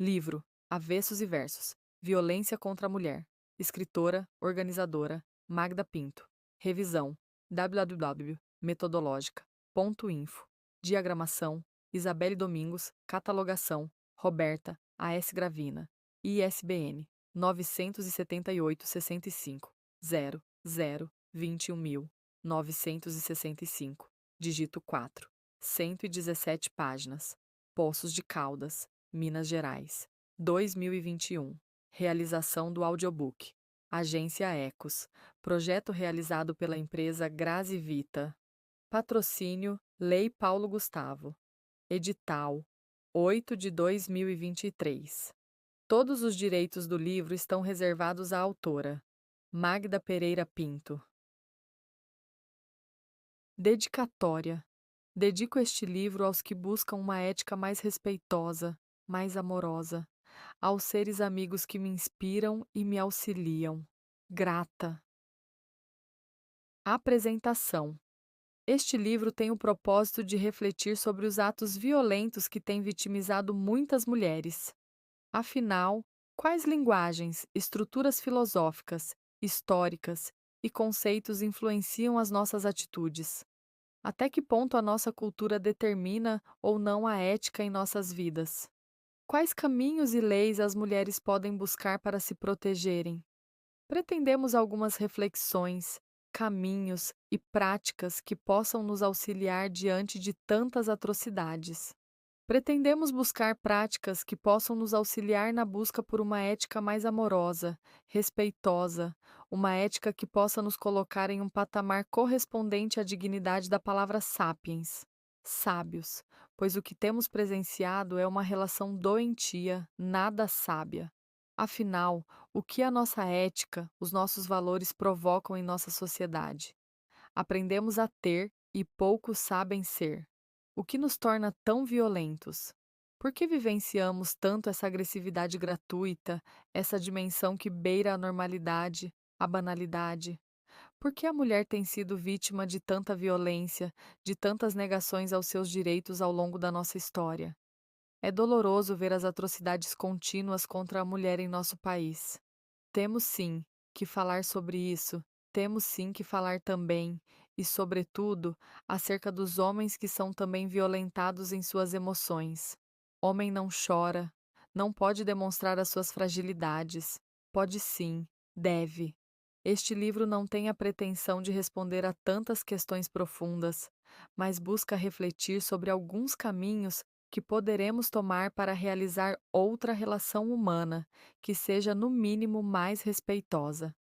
Livro: Avessos e Versos. Violência contra a Mulher. Escritora, organizadora, Magda Pinto. Revisão: www.metodológica.info. Diagramação: Isabelle Domingos. Catalogação: Roberta A.S. Gravina. ISBN: 978 65 00 21.965. Dígito 4. 117 páginas. Poços de Caldas, Minas Gerais. 2021. Realização do audiobook. Agência Ecos. Projeto realizado pela empresa Grazi Vita. Patrocínio: Lei Paulo Gustavo. Edital: 8 de 2023. Todos os direitos do livro estão reservados à autora, Magda Pereira Pinto. Dedicatória. Dedico este livro aos que buscam uma ética mais respeitosa, mais amorosa, aos seres amigos que me inspiram e me auxiliam. Grata. Apresentação. Este livro tem o propósito de refletir sobre os atos violentos que têm vitimizado muitas mulheres. Afinal, quais linguagens, estruturas filosóficas, históricas e conceitos influenciam as nossas atitudes? Até que ponto a nossa cultura determina ou não a ética em nossas vidas? Quais caminhos e leis as mulheres podem buscar para se protegerem? Pretendemos algumas reflexões, caminhos e práticas que possam nos auxiliar diante de tantas atrocidades. Pretendemos buscar práticas que possam nos auxiliar na busca por uma ética mais amorosa, respeitosa, uma ética que possa nos colocar em um patamar correspondente à dignidade da palavra sapiens, sábios, pois o que temos presenciado é uma relação doentia, nada sábia. Afinal, o que a nossa ética, os nossos valores provocam em nossa sociedade? Aprendemos a ter e poucos sabem ser. O que nos torna tão violentos? Por que vivenciamos tanto essa agressividade gratuita, essa dimensão que beira a normalidade, a banalidade? Por que a mulher tem sido vítima de tanta violência, de tantas negações aos seus direitos ao longo da nossa história? É doloroso ver as atrocidades contínuas contra a mulher em nosso país. Temos sim que falar sobre isso, temos sim que falar também, e sobretudo, acerca dos homens que são também violentados em suas emoções. Homem não chora, não pode demonstrar as suas fragilidades. Pode sim, deve. Este livro não tem a pretensão de responder a tantas questões profundas, mas busca refletir sobre alguns caminhos que poderemos tomar para realizar outra relação humana que seja, no mínimo, mais respeitosa.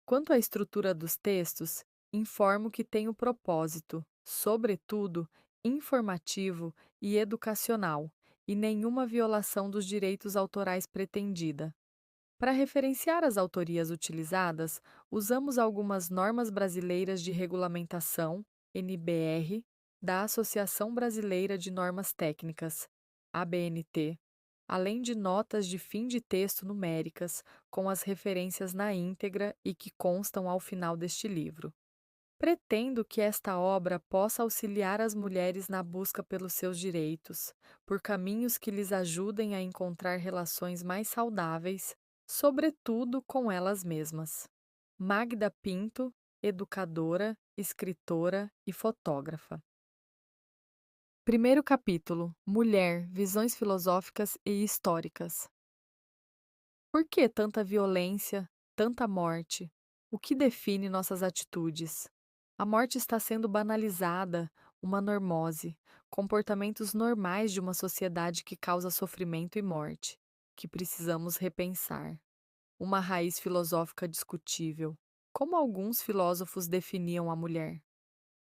Quanto à estrutura dos textos, informo que tem o propósito, sobretudo, informativo e educacional, e nenhuma violação dos direitos autorais pretendida. Para referenciar as autorias utilizadas, usamos algumas normas brasileiras de regulamentação, NBR, da Associação Brasileira de Normas Técnicas, ABNT, além de notas de fim de texto numéricas, com as referências na íntegra e que constam ao final deste livro. Pretendo que esta obra possa auxiliar as mulheres na busca pelos seus direitos, por caminhos que lhes ajudem a encontrar relações mais saudáveis, sobretudo com elas mesmas. Magda Pinto, educadora, escritora e fotógrafa. Primeiro capítulo: Mulher, visões filosóficas e históricas. Por que tanta violência, tanta morte? O que define nossas atitudes? A morte está sendo banalizada, uma normose, comportamentos normais de uma sociedade que causa sofrimento e morte, que precisamos repensar. Uma raiz filosófica discutível. Como alguns filósofos definiam a mulher?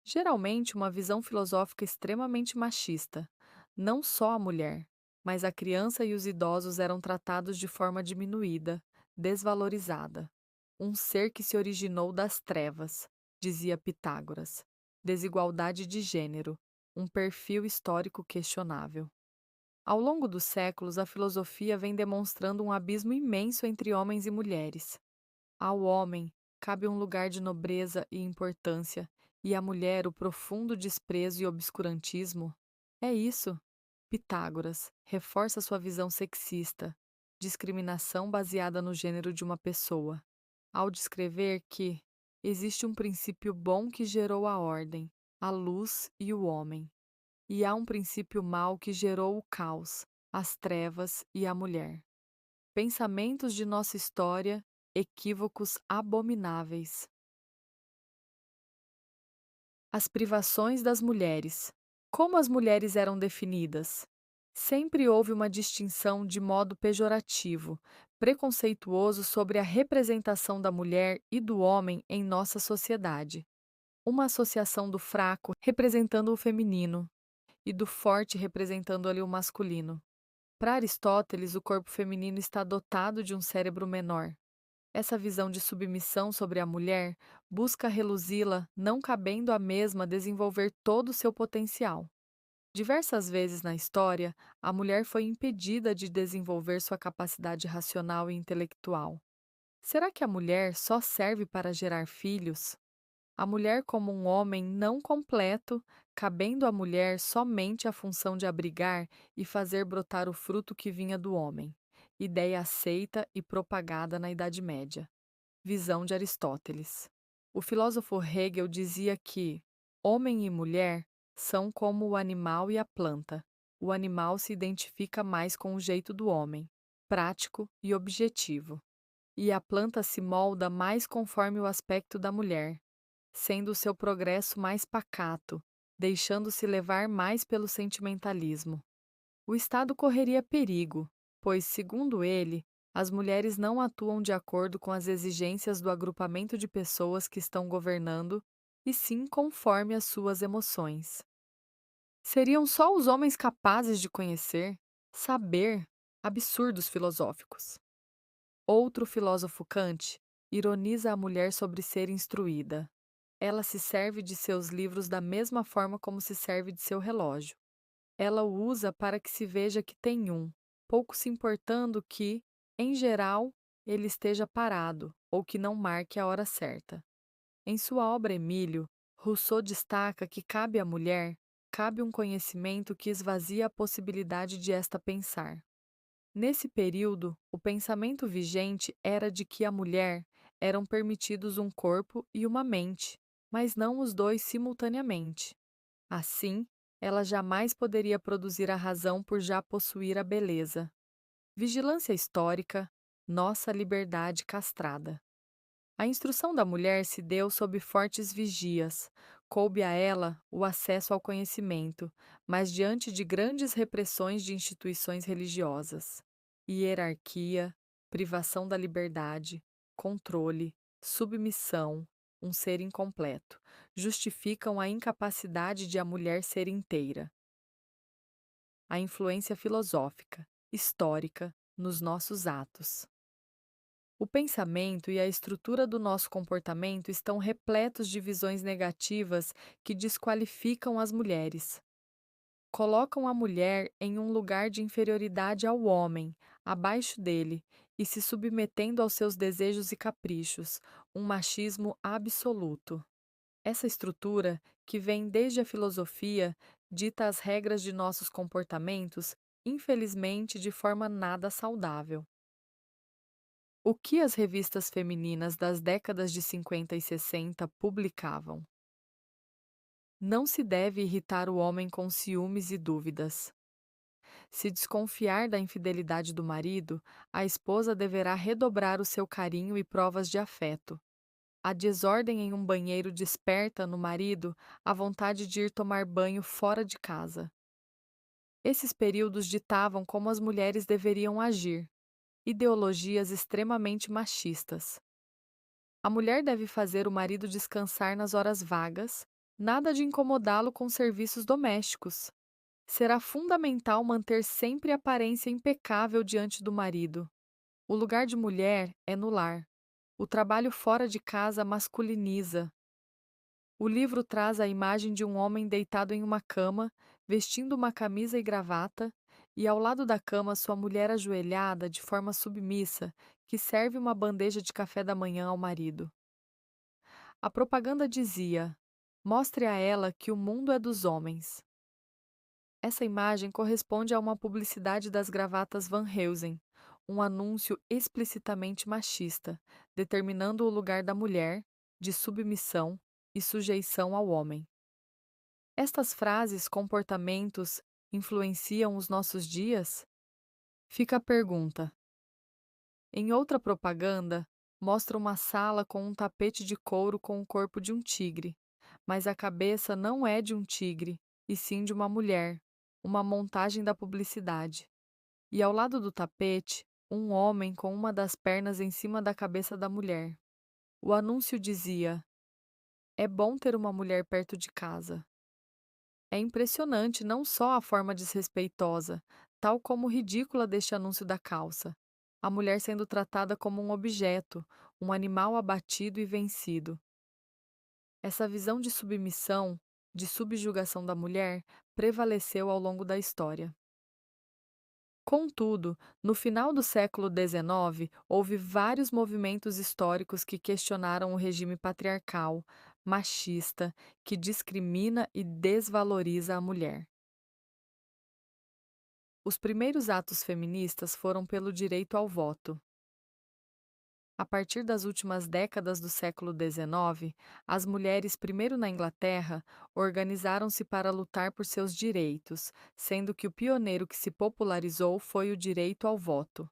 Geralmente, uma visão filosófica extremamente machista. Não só a mulher, mas a criança e os idosos eram tratados de forma diminuída, desvalorizada. Um ser que se originou das trevas, dizia Pitágoras. Desigualdade de gênero, um perfil histórico questionável. Ao longo dos séculos, a filosofia vem demonstrando um abismo imenso entre homens e mulheres. Ao homem cabe um lugar de nobreza e importância, e à mulher o profundo desprezo e obscurantismo. É isso. Pitágoras reforça sua visão sexista, discriminação baseada no gênero de uma pessoa, ao descrever que existe um princípio bom que gerou a ordem, a luz e o homem, e há um princípio mau que gerou o caos, as trevas e a mulher. Pensamentos de nossa história, equívocos abomináveis. As privações das mulheres. Como as mulheres eram definidas? Sempre houve uma distinção de modo pejorativo, preconceituoso sobre a representação da mulher e do homem em nossa sociedade. Uma associação do fraco representando o feminino e do forte representando ali o masculino. Para Aristóteles, o corpo feminino está dotado de um cérebro menor. Essa visão de submissão sobre a mulher busca reluzi-la, não cabendo à mesma desenvolver todo o seu potencial. Diversas vezes na história, a mulher foi impedida de desenvolver sua capacidade racional e intelectual. Será que a mulher só serve para gerar filhos? A mulher como um homem não completo, cabendo à mulher somente a função de abrigar e fazer brotar o fruto que vinha do homem. Ideia aceita e propagada na Idade Média. Visão de Aristóteles. O filósofo Hegel dizia que homem e mulher são como o animal e a planta. O animal se identifica mais com o jeito do homem, prático e objetivo, e a planta se molda mais conforme o aspecto da mulher, sendo o seu progresso mais pacato, deixando-se levar mais pelo sentimentalismo. O Estado correria perigo, pois, segundo ele, as mulheres não atuam de acordo com as exigências do agrupamento de pessoas que estão governando, e sim conforme as suas emoções. Seriam só os homens capazes de conhecer, saber, absurdos filosóficos. Outro filósofo Kant ironiza a mulher sobre ser instruída. Ela se serve de seus livros da mesma forma como se serve de seu relógio. Ela o usa para que se veja que tem um, pouco se importando que, em geral, ele esteja parado ou que não marque a hora certa. Em sua obra Emílio, Rousseau destaca que cabe à mulher, cabe um conhecimento que esvazia a possibilidade de esta pensar. Nesse período, o pensamento vigente era de que a mulher eram permitidos um corpo e uma mente, mas não os dois simultaneamente. Assim, ela jamais poderia produzir a razão por já possuir a beleza. Vigilância histórica, nossa liberdade castrada. A instrução da mulher se deu sob fortes vigias. Coube a ela o acesso ao conhecimento, mas diante de grandes repressões de instituições religiosas. Hierarquia, privação da liberdade, controle, submissão, um ser incompleto, justificam a incapacidade de a mulher ser inteira. A influência filosófica, histórica, nos nossos atos. O pensamento e a estrutura do nosso comportamento estão repletos de visões negativas que desqualificam as mulheres. Colocam a mulher em um lugar de inferioridade ao homem, abaixo dele, e se submetendo aos seus desejos e caprichos, um machismo absoluto. Essa estrutura, que vem desde a filosofia, dita as regras de nossos comportamentos, infelizmente de forma nada saudável. O que as revistas femininas das décadas de 50 e 60 publicavam? Não se deve irritar o homem com ciúmes e dúvidas. Se desconfiar da infidelidade do marido, a esposa deverá redobrar o seu carinho e provas de afeto. A desordem em um banheiro desperta no marido a vontade de ir tomar banho fora de casa. Esses períodos ditavam como as mulheres deveriam agir. Ideologias extremamente machistas. A mulher deve fazer o marido descansar nas horas vagas, nada de incomodá-lo com serviços domésticos. Será fundamental manter sempre a aparência impecável diante do marido. O lugar de mulher é no lar. O trabalho fora de casa masculiniza. O livro traz a imagem de um homem deitado em uma cama, vestindo uma camisa e gravata, e ao lado da cama sua mulher ajoelhada de forma submissa, que serve uma bandeja de café da manhã ao marido. A propaganda dizia: mostre a ela que o mundo é dos homens. Essa imagem corresponde a uma publicidade das gravatas Van Heusen, um anúncio explicitamente machista, determinando o lugar da mulher, de submissão e sujeição ao homem. Estas frases, comportamentos, influenciam os nossos dias? Fica a pergunta. Em outra propaganda, mostra uma sala com um tapete de couro com o corpo de um tigre, mas a cabeça não é de um tigre, e sim de uma mulher, uma montagem da publicidade. E ao lado do tapete, um homem com uma das pernas em cima da cabeça da mulher. O anúncio dizia: é bom ter uma mulher perto de casa. É impressionante não só a forma desrespeitosa, tal como ridícula deste anúncio da calça. A mulher sendo tratada como um objeto, um animal abatido e vencido. Essa visão de submissão, de subjugação da mulher, prevaleceu ao longo da história. Contudo, no final do século XIX, houve vários movimentos históricos que questionaram o regime patriarcal, machista, que discrimina e desvaloriza a mulher. Os primeiros atos feministas foram pelo direito ao voto. A partir das últimas décadas do século XIX, as mulheres, primeiro na Inglaterra, organizaram-se para lutar por seus direitos, sendo que o pioneiro que se popularizou foi o direito ao voto.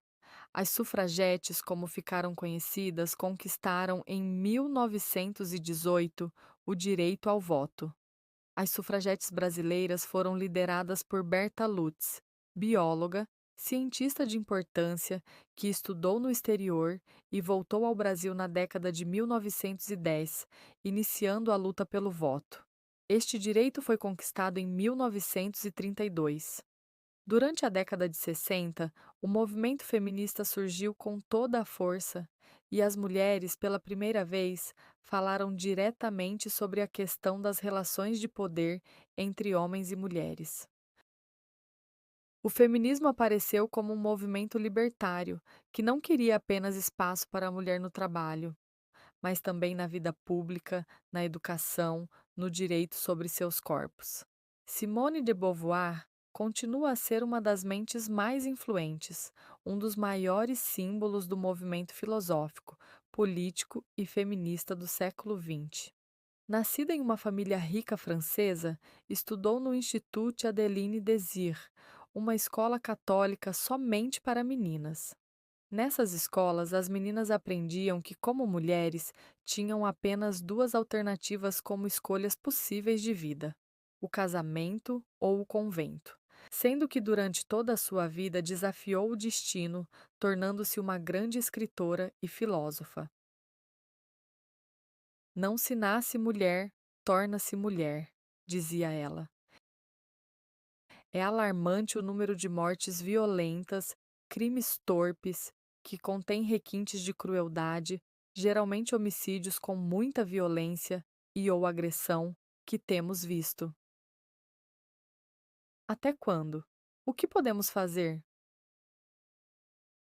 As sufragetes, como ficaram conhecidas, conquistaram em 1918 o direito ao voto. As sufragetes brasileiras foram lideradas por Berta Lutz, bióloga, cientista de importância, que estudou no exterior e voltou ao Brasil na década de 1910, iniciando a luta pelo voto. Este direito foi conquistado em 1932. Durante a década de 60, o movimento feminista surgiu com toda a força e as mulheres, pela primeira vez, falaram diretamente sobre a questão das relações de poder entre homens e mulheres. O feminismo apareceu como um movimento libertário que não queria apenas espaço para a mulher no trabalho, mas também na vida pública, na educação, no direito sobre seus corpos. Simone de Beauvoir continua a ser uma das mentes mais influentes, um dos maiores símbolos do movimento filosófico, político e feminista do século XX. Nascida em uma família rica francesa, estudou no Institut Adeline Désir, uma escola católica somente para meninas. Nessas escolas, as meninas aprendiam que, como mulheres, tinham apenas duas alternativas como escolhas possíveis de vida: o casamento ou o convento. Sendo que durante toda a sua vida desafiou o destino, tornando-se uma grande escritora e filósofa. Não se nasce mulher, torna-se mulher, dizia ela. É alarmante o número de mortes violentas, crimes torpes, que contêm requintes de crueldade, geralmente homicídios com muita violência e ou agressão, que temos visto. Até quando? O que podemos fazer?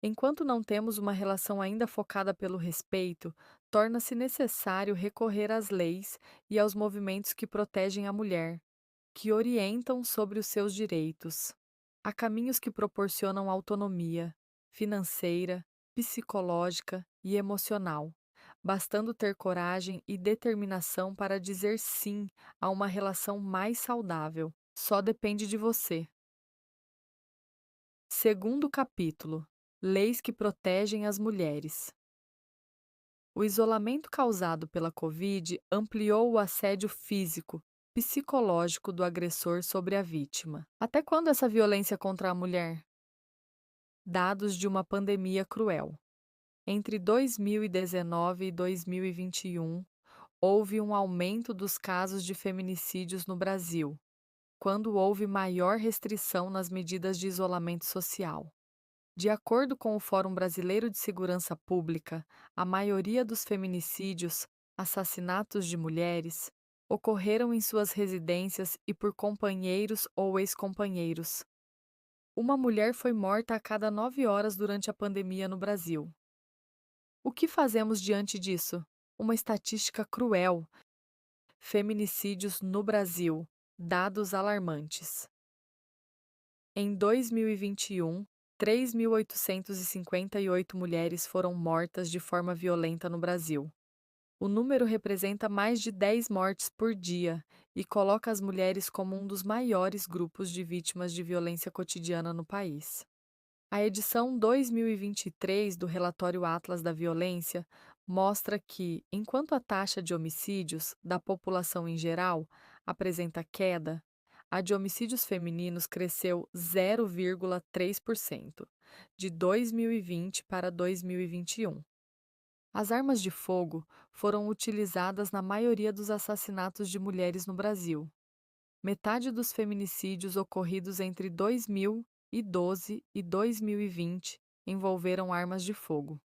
Enquanto não temos uma relação ainda focada pelo respeito, torna-se necessário recorrer às leis e aos movimentos que protegem a mulher, que orientam sobre os seus direitos. Há caminhos que proporcionam autonomia financeira, psicológica e emocional, bastando ter coragem e determinação para dizer sim a uma relação mais saudável. Só depende de você. Segundo capítulo: Leis que protegem as mulheres. O isolamento causado pela Covid ampliou o assédio físico, psicológico do agressor sobre a vítima. Até quando essa violência contra a mulher? Dados de uma pandemia cruel. Entre 2019 e 2021, houve um aumento dos casos de feminicídios no Brasil, quando houve maior restrição nas medidas de isolamento social. De acordo com o Fórum Brasileiro de Segurança Pública, a maioria dos feminicídios, assassinatos de mulheres, ocorreram em suas residências e por companheiros ou ex-companheiros. Uma mulher foi morta a cada 9 horas durante a pandemia no Brasil. O que fazemos diante disso? Uma estatística cruel. Feminicídios no Brasil. Dados alarmantes. Em 2021, 3.858 mulheres foram mortas de forma violenta no Brasil. O número representa mais de 10 mortes por dia e coloca as mulheres como um dos maiores grupos de vítimas de violência cotidiana no país. A edição 2023 do relatório Atlas da Violência mostra que, enquanto a taxa de homicídios da população em geral apresenta queda, a de homicídios femininos cresceu 0,3%, de 2020 para 2021. As armas de fogo foram utilizadas na maioria dos assassinatos de mulheres no Brasil. Metade dos feminicídios ocorridos entre 2012 e 2020 envolveram armas de fogo.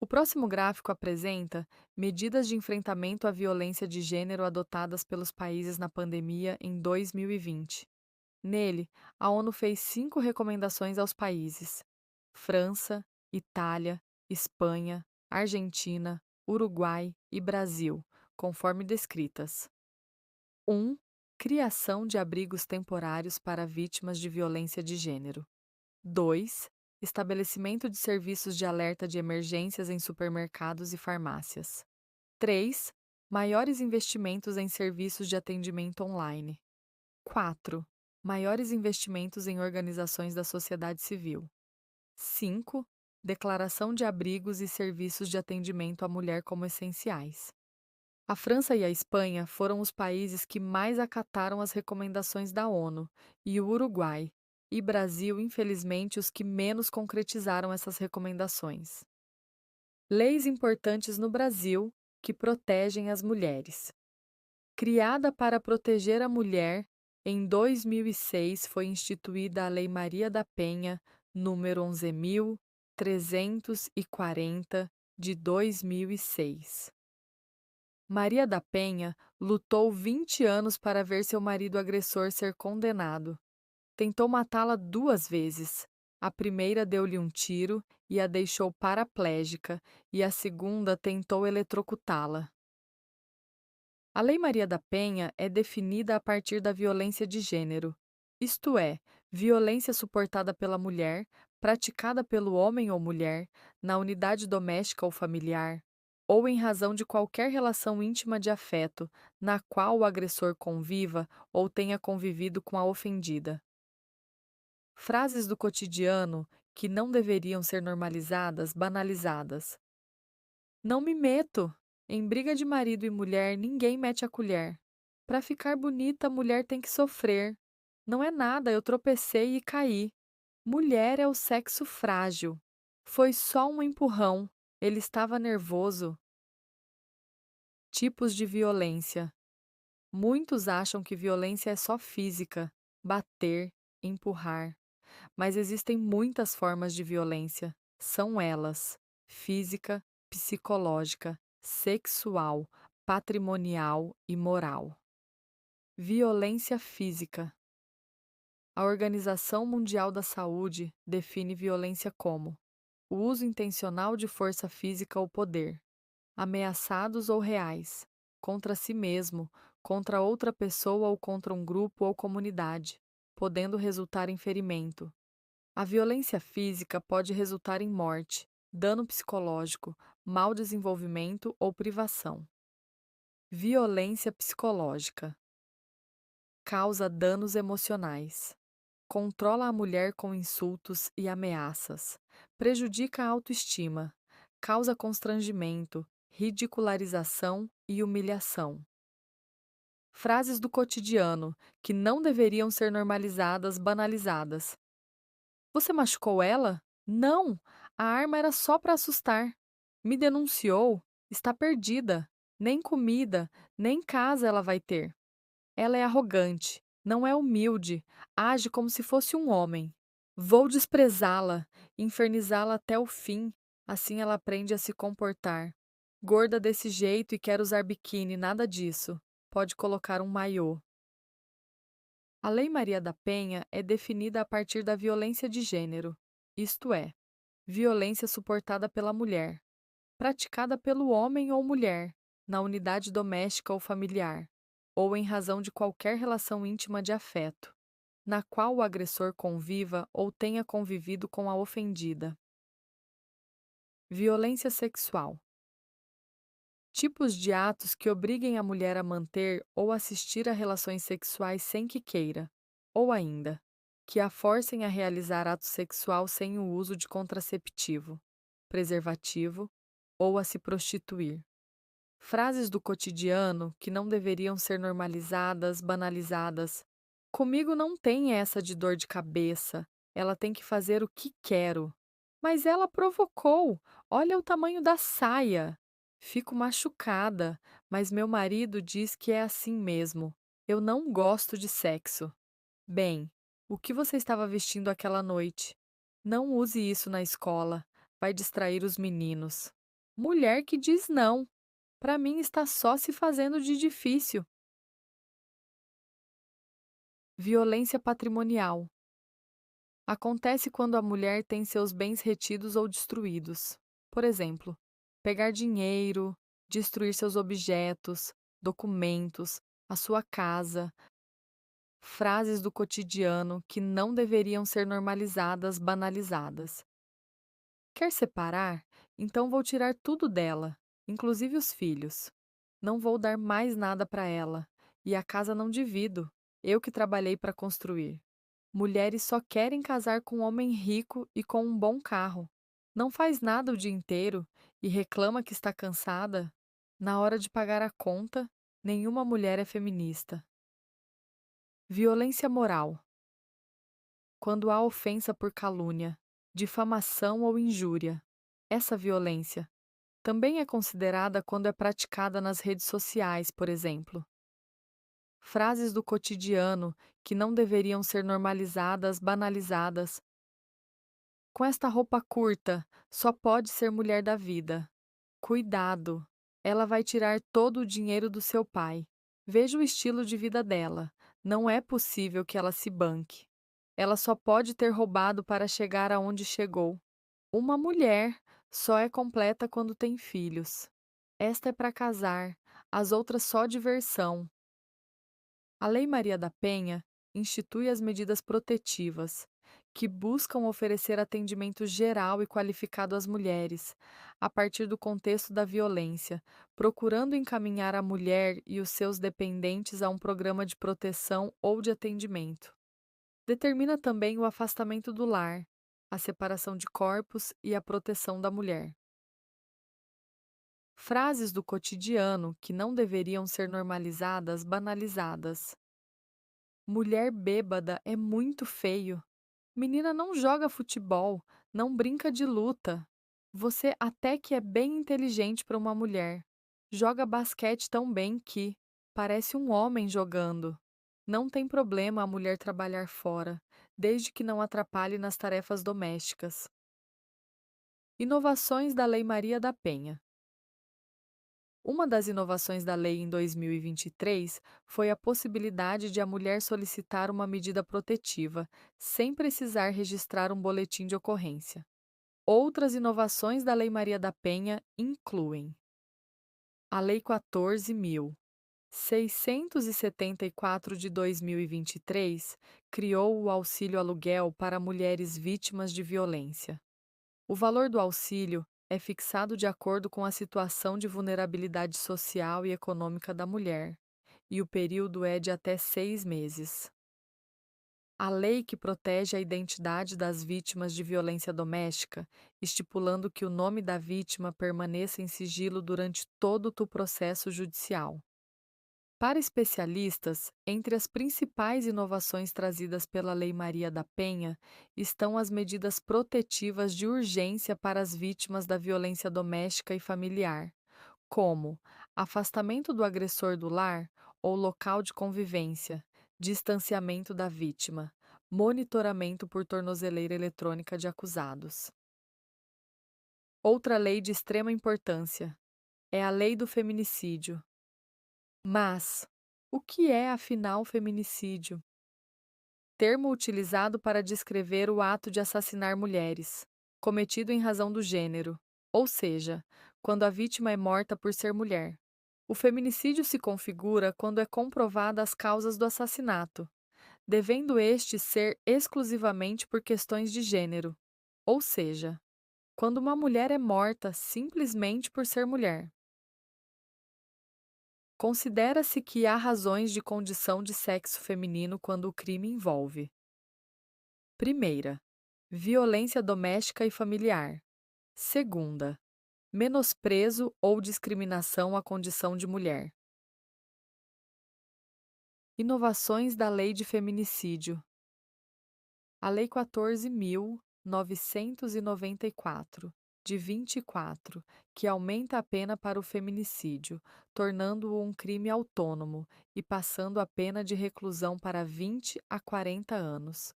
O próximo gráfico apresenta medidas de enfrentamento à violência de gênero adotadas pelos países na pandemia em 2020. Nele, a ONU fez 5 recomendações aos países: França, Itália, Espanha, Argentina, Uruguai e Brasil, conforme descritas. 1. Criação de abrigos temporários para vítimas de violência de gênero. 2. Estabelecimento de serviços de alerta de emergências em supermercados e farmácias. 3. Maiores investimentos em serviços de atendimento online. 4. Maiores investimentos em organizações da sociedade civil. 5. Declaração de abrigos e serviços de atendimento à mulher como essenciais. A França e a Espanha foram os países que mais acataram as recomendações da ONU, e o Uruguai e Brasil, infelizmente, os que menos concretizaram essas recomendações. Leis importantes no Brasil que protegem as mulheres. Criada para proteger a mulher, em 2006 foi instituída a Lei Maria da Penha, número 11.340, de 2006. Maria da Penha lutou 20 anos para ver seu marido agressor ser condenado. Tentou matá-la 2 vezes. A primeira deu-lhe um tiro e a deixou paraplégica, e a segunda tentou eletrocutá-la. A Lei Maria da Penha é definida a partir da violência de gênero, isto é, violência suportada pela mulher, praticada pelo homem ou mulher, na unidade doméstica ou familiar, ou em razão de qualquer relação íntima de afeto, na qual o agressor conviva ou tenha convivido com a ofendida. Frases do cotidiano que não deveriam ser normalizadas, banalizadas. Não me meto! Em briga de marido e mulher, ninguém mete a colher. Para ficar bonita, a mulher tem que sofrer. Não é nada, eu tropecei e caí. Mulher é o sexo frágil. Foi só um empurrão. Ele estava nervoso. Tipos de violência. Muitos acham que violência é só física, bater, empurrar. Mas existem muitas formas de violência. São elas: física, psicológica, sexual, patrimonial e moral. Violência física. A Organização Mundial da Saúde define violência como o uso intencional de força física ou poder, ameaçados ou reais, contra si mesmo, contra outra pessoa ou contra um grupo ou comunidade, podendo resultar em ferimento. A violência física pode resultar em morte, dano psicológico, mau desenvolvimento ou privação. Violência psicológica. Causa danos emocionais. Controla a mulher com insultos e ameaças. Prejudica a autoestima. Causa constrangimento, ridicularização e humilhação. Frases do cotidiano que não deveriam ser normalizadas, banalizadas. Você machucou ela? Não! A arma era só para assustar. Me denunciou? Está perdida. Nem comida, nem casa ela vai ter. Ela é arrogante, não é humilde, age como se fosse um homem. Vou desprezá-la, infernizá-la até o fim, assim ela aprende a se comportar. Gorda desse jeito e quer usar biquíni, nada disso. Pode colocar um maiô. A Lei Maria da Penha é definida a partir da violência de gênero, isto é, violência suportada pela mulher, praticada pelo homem ou mulher, na unidade doméstica ou familiar, ou em razão de qualquer relação íntima de afeto, na qual o agressor conviva ou tenha convivido com a ofendida. Violência sexual. Tipos de atos que obriguem a mulher a manter ou assistir a relações sexuais sem que queira, ou ainda, que a forcem a realizar ato sexual sem o uso de contraceptivo, preservativo ou a se prostituir. Frases do cotidiano que não deveriam ser normalizadas, banalizadas. Comigo não tem essa de dor de cabeça. Ela tem que fazer o que quero. Mas ela provocou. Olha o tamanho da saia. Fico machucada, mas meu marido diz que é assim mesmo. Eu não gosto de sexo. Bem, o que você estava vestindo aquela noite? Não use isso na escola. Vai distrair os meninos. Mulher que diz não. Para mim está só se fazendo de difícil. Violência patrimonial. Acontece quando a mulher tem seus bens retidos ou destruídos. Por exemplo, pegar dinheiro, destruir seus objetos, documentos, a sua casa, frases do cotidiano que não deveriam ser normalizadas, banalizadas. Quer separar? Então vou tirar tudo dela, inclusive os filhos. Não vou dar mais nada para ela. E a casa não divido. Eu que trabalhei para construir. Mulheres só querem casar com um homem rico e com um bom carro. Não faz nada o dia inteiro e reclama que está cansada. Na hora de pagar a conta, nenhuma mulher é feminista. Violência moral. Quando há ofensa por calúnia, difamação ou injúria. Essa violência também é considerada quando é praticada nas redes sociais, por exemplo. Frases do cotidiano que não deveriam ser normalizadas, banalizadas. Com esta roupa curta, só pode ser mulher da vida. Cuidado, ela vai tirar todo o dinheiro do seu pai. Veja o estilo de vida dela. Não é possível que ela se banque. Ela só pode ter roubado para chegar aonde chegou. Uma mulher só é completa quando tem filhos. Esta é para casar, as outras só diversão. A Lei Maria da Penha institui as medidas protetivas, que buscam oferecer atendimento geral e qualificado às mulheres, a partir do contexto da violência, procurando encaminhar a mulher e os seus dependentes a um programa de proteção ou de atendimento. Determina também o afastamento do lar, a separação de corpos e a proteção da mulher. Frases do cotidiano que não deveriam ser normalizadas, banalizadas. Mulher bêbada é muito feio. Menina não joga futebol, não brinca de luta. Você até que é bem inteligente para uma mulher. Joga basquete tão bem que parece um homem jogando. Não tem problema a mulher trabalhar fora, desde que não atrapalhe nas tarefas domésticas. Inovações da Lei Maria da Penha. Uma das inovações da lei em 2023 foi a possibilidade de a mulher solicitar uma medida protetiva, sem precisar registrar um boletim de ocorrência. Outras inovações da Lei Maria da Penha incluem a Lei 14.674 de 2023 criou o auxílio aluguel para mulheres vítimas de violência. O valor do auxílio é fixado de acordo com a situação de vulnerabilidade social e econômica da mulher, e o período é de até 6 meses. A lei que protege a identidade das vítimas de violência doméstica, estipulando que o nome da vítima permaneça em sigilo durante todo o processo judicial. Para especialistas, entre as principais inovações trazidas pela Lei Maria da Penha estão as medidas protetivas de urgência para as vítimas da violência doméstica e familiar, como afastamento do agressor do lar ou local de convivência, distanciamento da vítima, monitoramento por tornozeleira eletrônica de acusados. Outra lei de extrema importância é a Lei do Feminicídio. Mas, o que é afinal feminicídio? Termo utilizado para descrever o ato de assassinar mulheres, cometido em razão do gênero, ou seja, quando a vítima é morta por ser mulher. O feminicídio se configura quando é comprovada as causas do assassinato, devendo este ser exclusivamente por questões de gênero, ou seja, quando uma mulher é morta simplesmente por ser mulher. Considera-se que há razões de condição de sexo feminino quando o crime envolve: primeira, violência doméstica e familiar; segunda, menosprezo ou discriminação à condição de mulher. Inovações da Lei de Feminicídio. A Lei 14.994, de 24, que aumenta a pena para o feminicídio, tornando-o um crime autônomo e passando a pena de reclusão para 20 a 40 anos.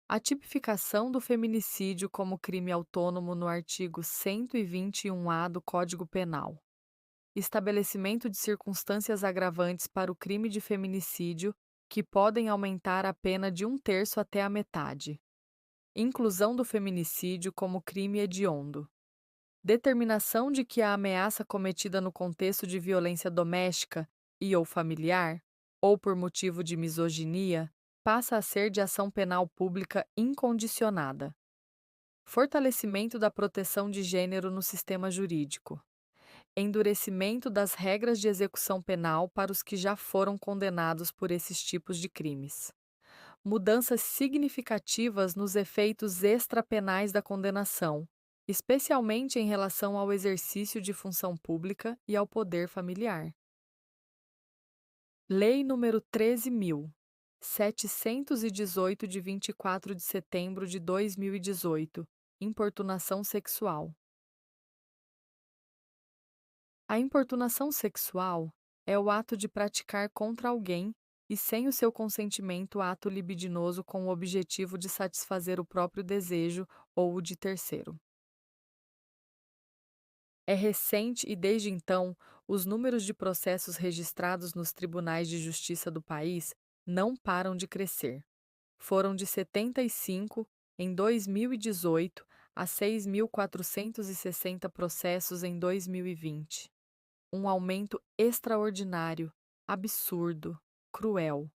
A tipificação do feminicídio como crime autônomo no artigo 121-A do Código Penal. Estabelecimento de circunstâncias agravantes para o crime de feminicídio, que podem aumentar a pena de um terço até a metade. Inclusão do feminicídio como crime hediondo. Determinação de que a ameaça cometida no contexto de violência doméstica e/ou familiar, ou por motivo de misoginia, passa a ser de ação penal pública incondicionada. Fortalecimento da proteção de gênero no sistema jurídico. Endurecimento das regras de execução penal para os que já foram condenados por esses tipos de crimes. Mudanças significativas nos efeitos extrapenais da condenação, especialmente em relação ao exercício de função pública e ao poder familiar. Lei nº 13.718, de 24 de setembro de 2018, importunação sexual. A importunação sexual é o ato de praticar contra alguém e sem o seu consentimento ato libidinoso com o objetivo de satisfazer o próprio desejo ou o de terceiro. É recente e, desde então, os números de processos registrados nos tribunais de justiça do país não param de crescer. Foram de 75 em 2018 a 6.460 processos em 2020. Um aumento extraordinário, absurdo, cruel.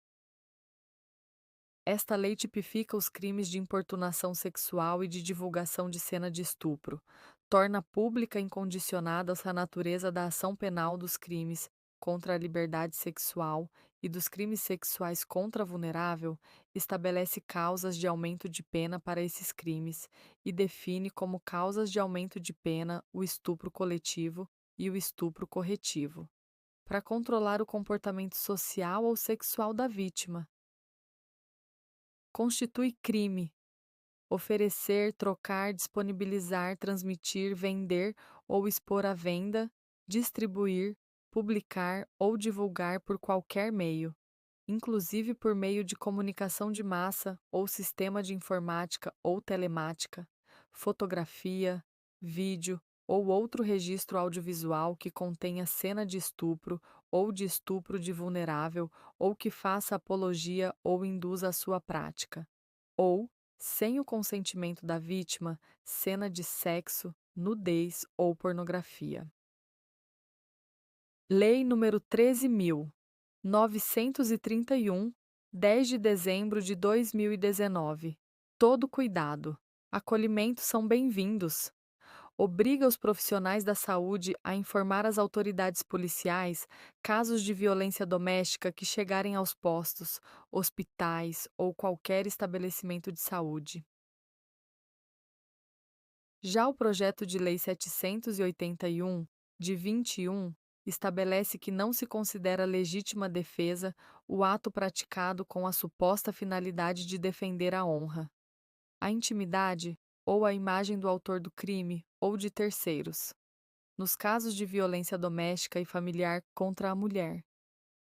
Esta lei tipifica os crimes de importunação sexual e de divulgação de cena de estupro, torna pública e incondicionada a natureza da ação penal dos crimes contra a liberdade sexual e dos crimes sexuais contra a vulnerável, estabelece causas de aumento de pena para esses crimes e define como causas de aumento de pena o estupro coletivo e o estupro corretivo, para controlar o comportamento social ou sexual da vítima. Constitui crime oferecer, trocar, disponibilizar, transmitir, vender ou expor à venda, distribuir, publicar ou divulgar por qualquer meio, inclusive por meio de comunicação de massa ou sistema de informática ou telemática, fotografia, vídeo ou outro registro audiovisual que contenha cena de estupro ou de estupro de vulnerável ou que faça apologia ou induza a sua prática, ou, sem o consentimento da vítima, cena de sexo, nudez ou pornografia. Lei nº 13.931, 10 de dezembro de 2019. Todo cuidado, acolhimento são bem-vindos. Obriga os profissionais da saúde a informar as autoridades policiais casos de violência doméstica que chegarem aos postos, hospitais ou qualquer estabelecimento de saúde. Já o projeto de Lei 781, de 21, estabelece que não se considera legítima defesa o ato praticado com a suposta finalidade de defender a honra, a intimidade ou a imagem do autor do crime ou de terceiros, nos casos de violência doméstica e familiar contra a mulher.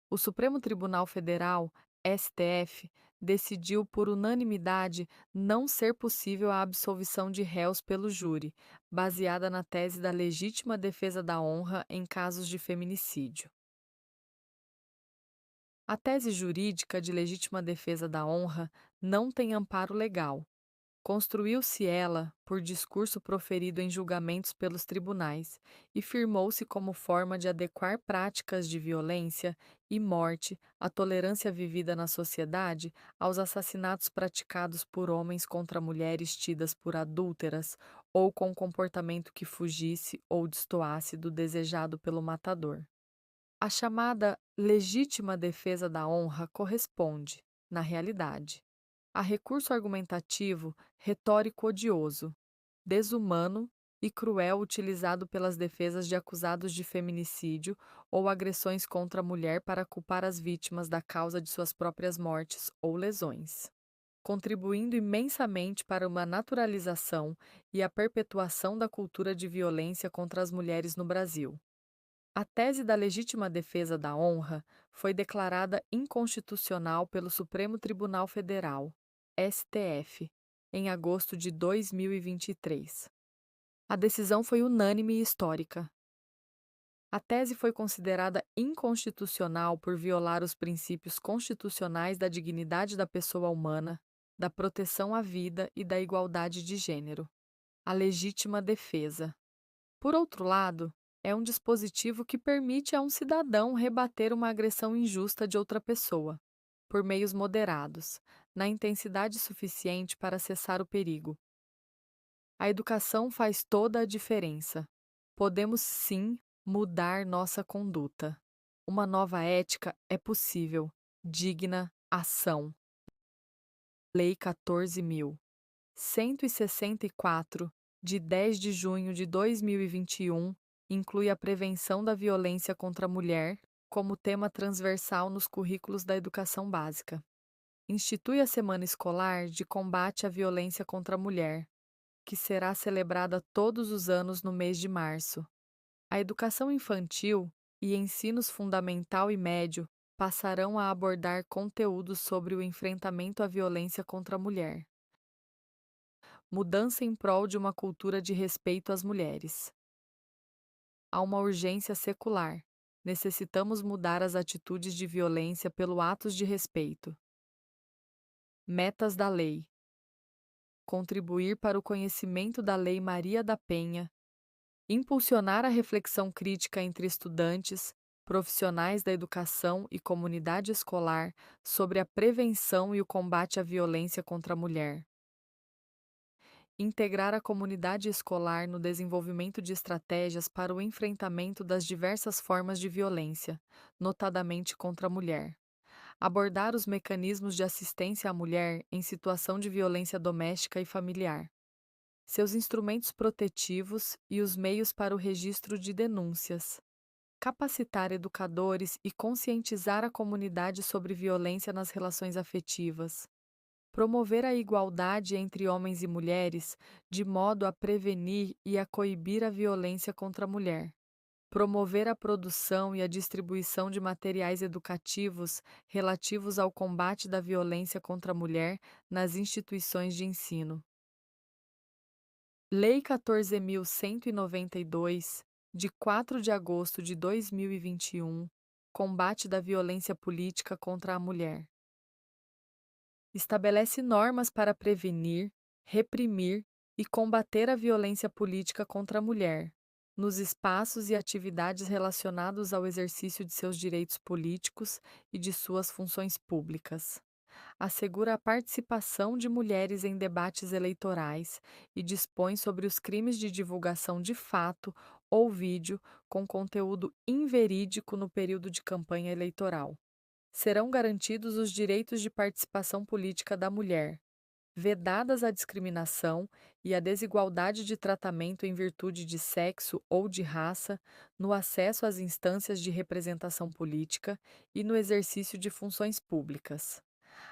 O Supremo Tribunal Federal, STF, decidiu por unanimidade não ser possível a absolvição de réus pelo júri, baseada na tese da legítima defesa da honra em casos de feminicídio. A tese jurídica de legítima defesa da honra não tem amparo legal. Construiu-se ela por discurso proferido em julgamentos pelos tribunais e firmou-se como forma de adequar práticas de violência e morte, a tolerância vivida na sociedade, aos assassinatos praticados por homens contra mulheres tidas por adúlteras ou com comportamento que fugisse ou destoasse do desejado pelo matador. A chamada legítima defesa da honra corresponde, na realidade, a recurso argumentativo retórico odioso, desumano e cruel utilizado pelas defesas de acusados de feminicídio ou agressões contra a mulher para culpar as vítimas da causa de suas próprias mortes ou lesões, contribuindo imensamente para uma naturalização e a perpetuação da cultura de violência contra as mulheres no Brasil. A tese da legítima defesa da honra foi declarada inconstitucional pelo Supremo Tribunal Federal, STF, em agosto de 2023. A decisão foi unânime e histórica. A tese foi considerada inconstitucional por violar os princípios constitucionais da dignidade da pessoa humana, da proteção à vida e da igualdade de gênero. A legítima defesa. Por outro lado, é um dispositivo que permite a um cidadão rebater uma agressão injusta de outra pessoa, por meios moderados, na intensidade suficiente para cessar o perigo. A educação faz toda a diferença. Podemos sim mudar nossa conduta. Uma nova ética é possível. Digna ação. Lei 14.164, de 10 de junho de 2021, inclui a prevenção da violência contra a mulher como tema transversal nos currículos da educação básica. Institui a Semana Escolar de Combate à Violência contra a Mulher, que será celebrada todos os anos no mês de março. A educação infantil e ensinos fundamental e médio passarão a abordar conteúdos sobre o enfrentamento à violência contra a mulher. Mudança em prol de uma cultura de respeito às mulheres. Há uma urgência secular. Necessitamos mudar as atitudes de violência pelo atos de respeito. Metas da lei. Contribuir para o conhecimento da Lei Maria da Penha. Impulsionar a reflexão crítica entre estudantes, profissionais da educação e comunidade escolar sobre a prevenção e o combate à violência contra a mulher. Integrar a comunidade escolar no desenvolvimento de estratégias para o enfrentamento das diversas formas de violência, notadamente contra a mulher. Abordar os mecanismos de assistência à mulher em situação de violência doméstica e familiar. Seus instrumentos protetivos e os meios para o registro de denúncias. Capacitar educadores e conscientizar a comunidade sobre violência nas relações afetivas. Promover a igualdade entre homens e mulheres, de modo a prevenir e a coibir a violência contra a mulher. Promover a produção e a distribuição de materiais educativos relativos ao combate da violência contra a mulher nas instituições de ensino. Lei 14.192, de 4 de agosto de 2021, Combate da Violência Política contra a Mulher. Estabelece normas para prevenir, reprimir e combater a violência política contra a mulher, nos espaços e atividades relacionados ao exercício de seus direitos políticos e de suas funções públicas. Assegura a participação de mulheres em debates eleitorais e dispõe sobre os crimes de divulgação de fato ou vídeo com conteúdo inverídico no período de campanha eleitoral. Serão garantidos os direitos de participação política da mulher, vedadas a discriminação e a desigualdade de tratamento em virtude de sexo ou de raça no acesso às instâncias de representação política e no exercício de funções públicas.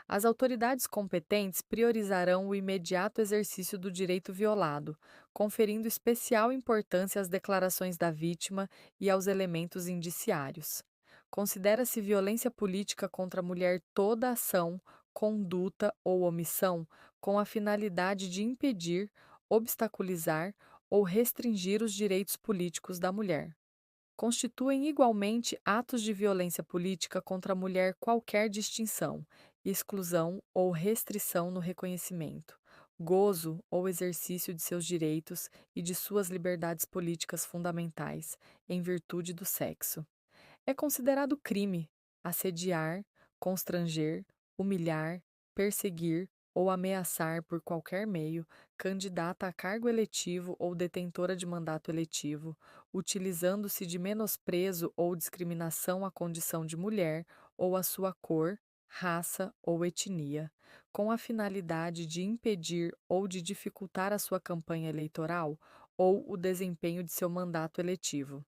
As autoridades competentes priorizarão o imediato exercício do direito violado, conferindo especial importância às declarações da vítima e aos elementos indiciários. Considera-se violência política contra a mulher toda ação, conduta ou omissão com a finalidade de impedir, obstaculizar ou restringir os direitos políticos da mulher. Constituem igualmente atos de violência política contra a mulher qualquer distinção, exclusão ou restrição no reconhecimento, gozo ou exercício de seus direitos e de suas liberdades políticas fundamentais, em virtude do sexo. É considerado crime assediar, constranger, humilhar, perseguir ou ameaçar por qualquer meio candidata a cargo eletivo ou detentora de mandato eletivo, utilizando-se de menosprezo ou discriminação à condição de mulher ou à sua cor, raça ou etnia, com a finalidade de impedir ou de dificultar a sua campanha eleitoral ou o desempenho de seu mandato eletivo.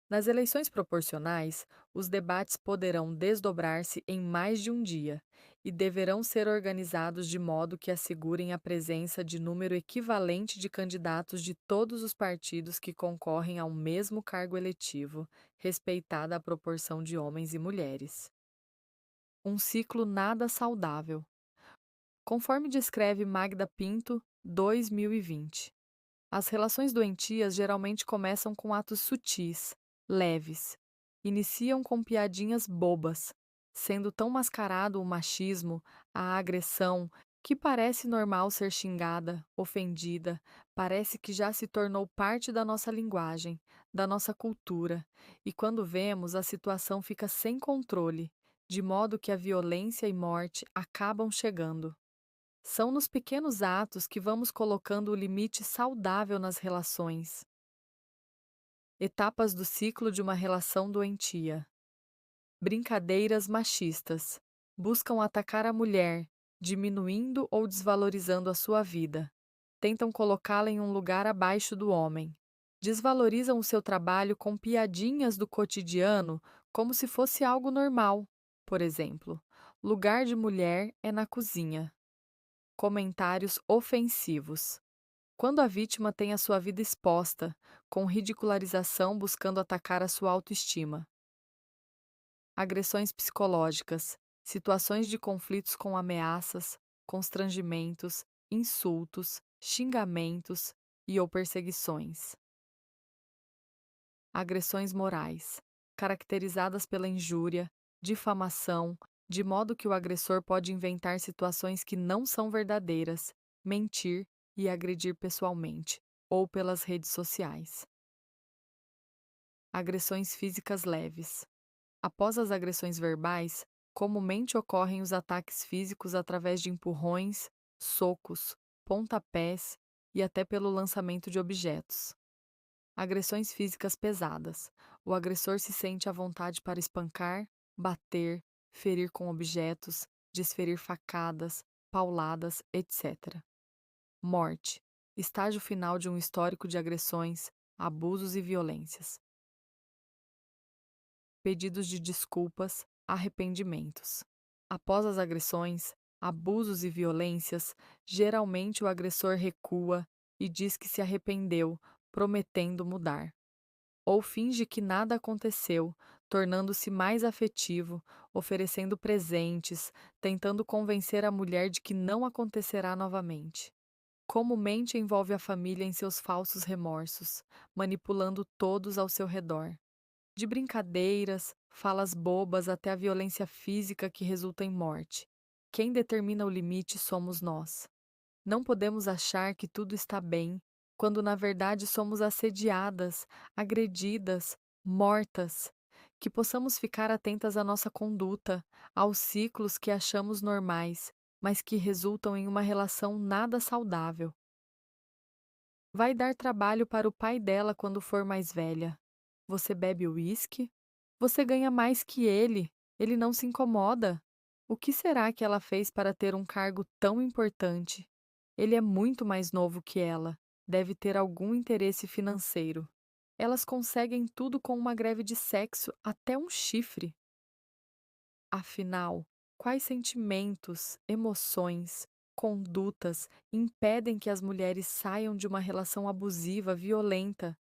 Nas eleições proporcionais, os debates poderão desdobrar-se em mais de um dia e deverão ser organizados de modo que assegurem a presença de número equivalente de candidatos de todos os partidos que concorrem ao mesmo cargo eletivo, respeitada a proporção de homens e mulheres. Um ciclo nada saudável. Conforme descreve Magda Pinto, 2020. As relações doentias geralmente começam com atos sutis, leves. Iniciam com piadinhas bobas, sendo tão mascarado o machismo, a agressão, que parece normal ser xingada, ofendida, parece que já se tornou parte da nossa linguagem, da nossa cultura, e quando vemos, a situação fica sem controle, de modo que a violência e morte acabam chegando. São nos pequenos atos que vamos colocando o limite saudável nas relações. Etapas do ciclo de uma relação doentia. Brincadeiras machistas. Buscam atacar a mulher, diminuindo ou desvalorizando a sua vida. Tentam colocá-la em um lugar abaixo do homem. Desvalorizam o seu trabalho com piadinhas do cotidiano como se fosse algo normal. Por exemplo, lugar de mulher é na cozinha. Comentários ofensivos. Quando a vítima tem a sua vida exposta, com ridicularização buscando atacar a sua autoestima. Agressões psicológicas. Situações de conflitos com ameaças, constrangimentos, insultos, xingamentos e ou perseguições. Agressões morais, caracterizadas pela injúria, difamação, de modo que o agressor pode inventar situações que não são verdadeiras, mentir e agredir pessoalmente, ou pelas redes sociais. Agressões físicas leves. Após as agressões verbais, comumente ocorrem os ataques físicos através de empurrões, socos, pontapés e até pelo lançamento de objetos. Agressões físicas pesadas. O agressor se sente à vontade para espancar, bater, ferir com objetos, desferir facadas, pauladas, etc. Morte. Estágio final de um histórico de agressões, abusos e violências. Pedidos de desculpas, arrependimentos. Após as agressões, abusos e violências, geralmente o agressor recua e diz que se arrependeu, prometendo mudar. Ou finge que nada aconteceu, tornando-se mais afetivo, oferecendo presentes, tentando convencer a mulher de que não acontecerá novamente. Comumente envolve a família em seus falsos remorsos, manipulando todos ao seu redor. De brincadeiras, falas bobas até a violência física que resulta em morte. Quem determina o limite somos nós. Não podemos achar que tudo está bem, quando na verdade somos assediadas, agredidas, mortas. Que possamos ficar atentas à nossa conduta, aos ciclos que achamos normais, mas que resultam em uma relação nada saudável. Vai dar trabalho para o pai dela quando for mais velha. Você bebe uísque? Você ganha mais que ele não se incomoda. O que será que ela fez para ter um cargo tão importante? Ele é muito mais novo que ela, deve ter algum interesse financeiro. Elas conseguem tudo com uma greve de sexo, até um chifre. Afinal, quais sentimentos, emoções, condutas impedem que as mulheres saiam de uma relação abusiva, violenta?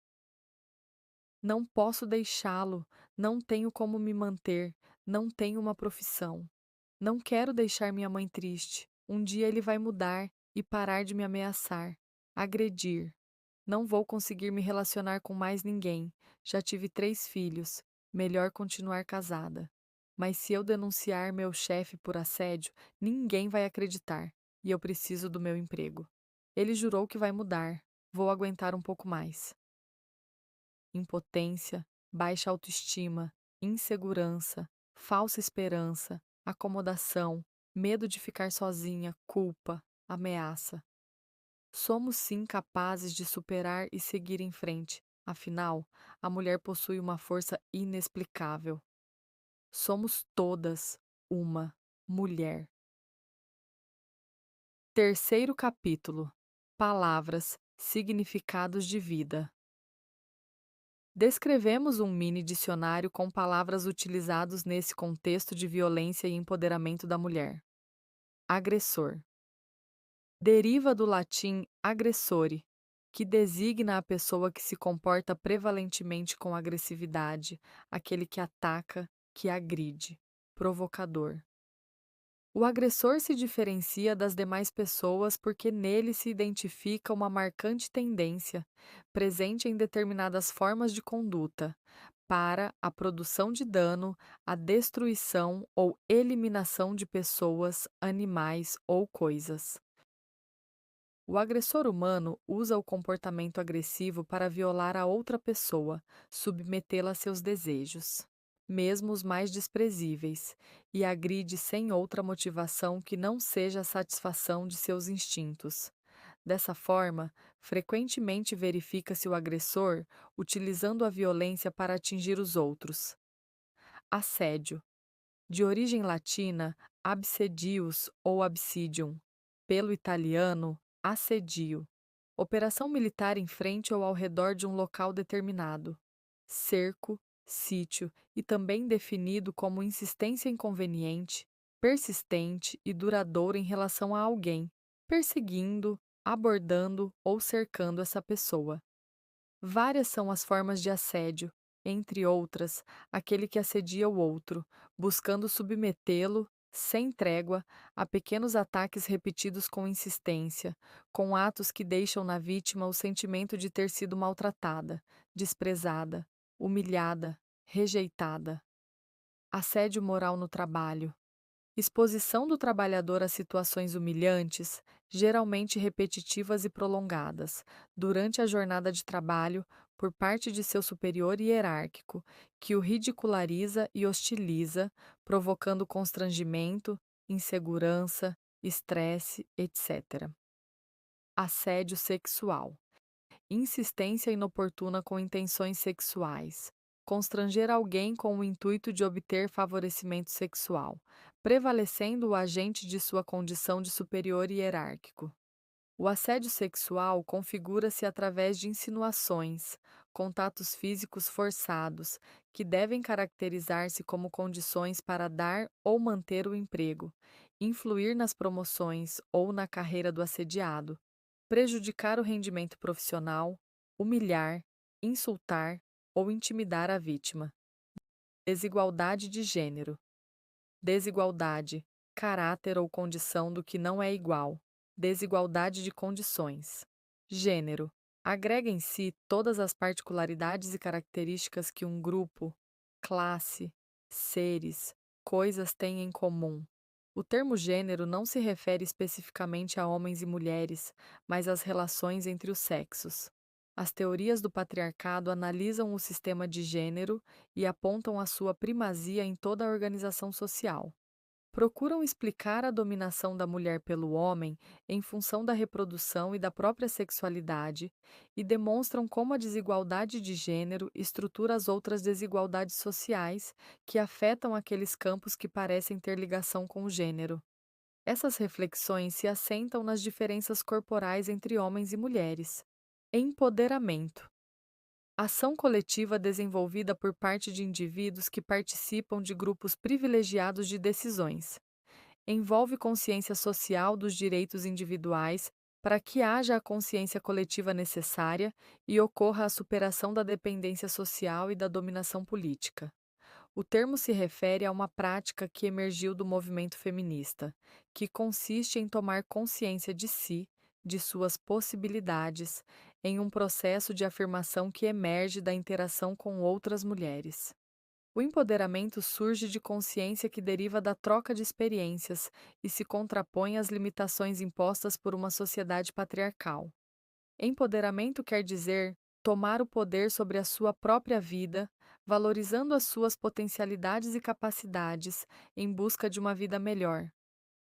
Não posso deixá-lo, não tenho como me manter, não tenho uma profissão. Não quero deixar minha mãe triste. Um dia ele vai mudar e parar de me ameaçar, agredir. Não vou conseguir me relacionar com mais ninguém. Já tive 3 filhos. Melhor continuar casada. Mas se eu denunciar meu chefe por assédio, ninguém vai acreditar. E eu preciso do meu emprego. Ele jurou que vai mudar. Vou aguentar um pouco mais. Impotência, baixa autoestima, insegurança, falsa esperança, acomodação, medo de ficar sozinha, culpa, ameaça. Somos sim capazes de superar e seguir em frente. Afinal, a mulher possui uma força inexplicável. Somos todas uma mulher. Terceiro capítulo: Palavras, significados de vida. Descrevemos um mini dicionário com palavras utilizados nesse contexto de violência e empoderamento da mulher. Agressor. Deriva do latim aggressore, que designa a pessoa que se comporta prevalentemente com agressividade, aquele que ataca, que agride. Provocador. O agressor se diferencia das demais pessoas porque nele se identifica uma marcante tendência, presente em determinadas formas de conduta, para a produção de dano, a destruição ou eliminação de pessoas, animais ou coisas. O agressor humano usa o comportamento agressivo para violar a outra pessoa, submetê-la a seus desejos, mesmo os mais desprezíveis, e agride sem outra motivação que não seja a satisfação de seus instintos. Dessa forma, frequentemente verifica-se o agressor utilizando a violência para atingir os outros. Assédio. De origem latina, absedius ou absidium. Pelo italiano, assedio. Operação militar em frente ou ao redor de um local determinado. Cerco, sítio e também definido como insistência inconveniente, persistente e duradoura em relação a alguém, perseguindo, abordando ou cercando essa pessoa. Várias são as formas de assédio, entre outras, aquele que assedia o outro, buscando submetê-lo, sem trégua, a pequenos ataques repetidos com insistência, com atos que deixam na vítima o sentimento de ter sido maltratada, desprezada, humilhada, rejeitada. Assédio moral no trabalho. Exposição do trabalhador a situações humilhantes, geralmente repetitivas e prolongadas, durante a jornada de trabalho, por parte de seu superior hierárquico, que o ridiculariza e hostiliza, provocando constrangimento, insegurança, estresse, etc. Assédio sexual. Insistência inoportuna com intenções sexuais. Constranger alguém com o intuito de obter favorecimento sexual, prevalecendo o agente de sua condição de superior hierárquico. O assédio sexual configura-se através de insinuações, contatos físicos forçados, que devem caracterizar-se como condições para dar ou manter o emprego, influir nas promoções ou na carreira do assediado, prejudicar o rendimento profissional, humilhar, insultar ou intimidar a vítima. Desigualdade de gênero. Desigualdade, caráter ou condição do que não é igual. Desigualdade de condições. Gênero. Agrega em si todas as particularidades e características que um grupo, classe, seres, coisas têm em comum. O termo gênero não se refere especificamente a homens e mulheres, mas às relações entre os sexos. As teorias do patriarcado analisam o sistema de gênero e apontam a sua primazia em toda a organização social. Procuram explicar a dominação da mulher pelo homem em função da reprodução e da própria sexualidade e demonstram como a desigualdade de gênero estrutura as outras desigualdades sociais que afetam aqueles campos que parecem ter ligação com o gênero. Essas reflexões se assentam nas diferenças corporais entre homens e mulheres. Empoderamento. Ação coletiva desenvolvida por parte de indivíduos que participam de grupos privilegiados de decisões. Envolve consciência social dos direitos individuais para que haja a consciência coletiva necessária e ocorra a superação da dependência social e da dominação política. O termo se refere a uma prática que emergiu do movimento feminista, que consiste em tomar consciência de si, de suas possibilidades, em um processo de afirmação que emerge da interação com outras mulheres. O empoderamento surge de consciência que deriva da troca de experiências e se contrapõe às limitações impostas por uma sociedade patriarcal. Empoderamento quer dizer tomar o poder sobre a sua própria vida, valorizando as suas potencialidades e capacidades em busca de uma vida melhor.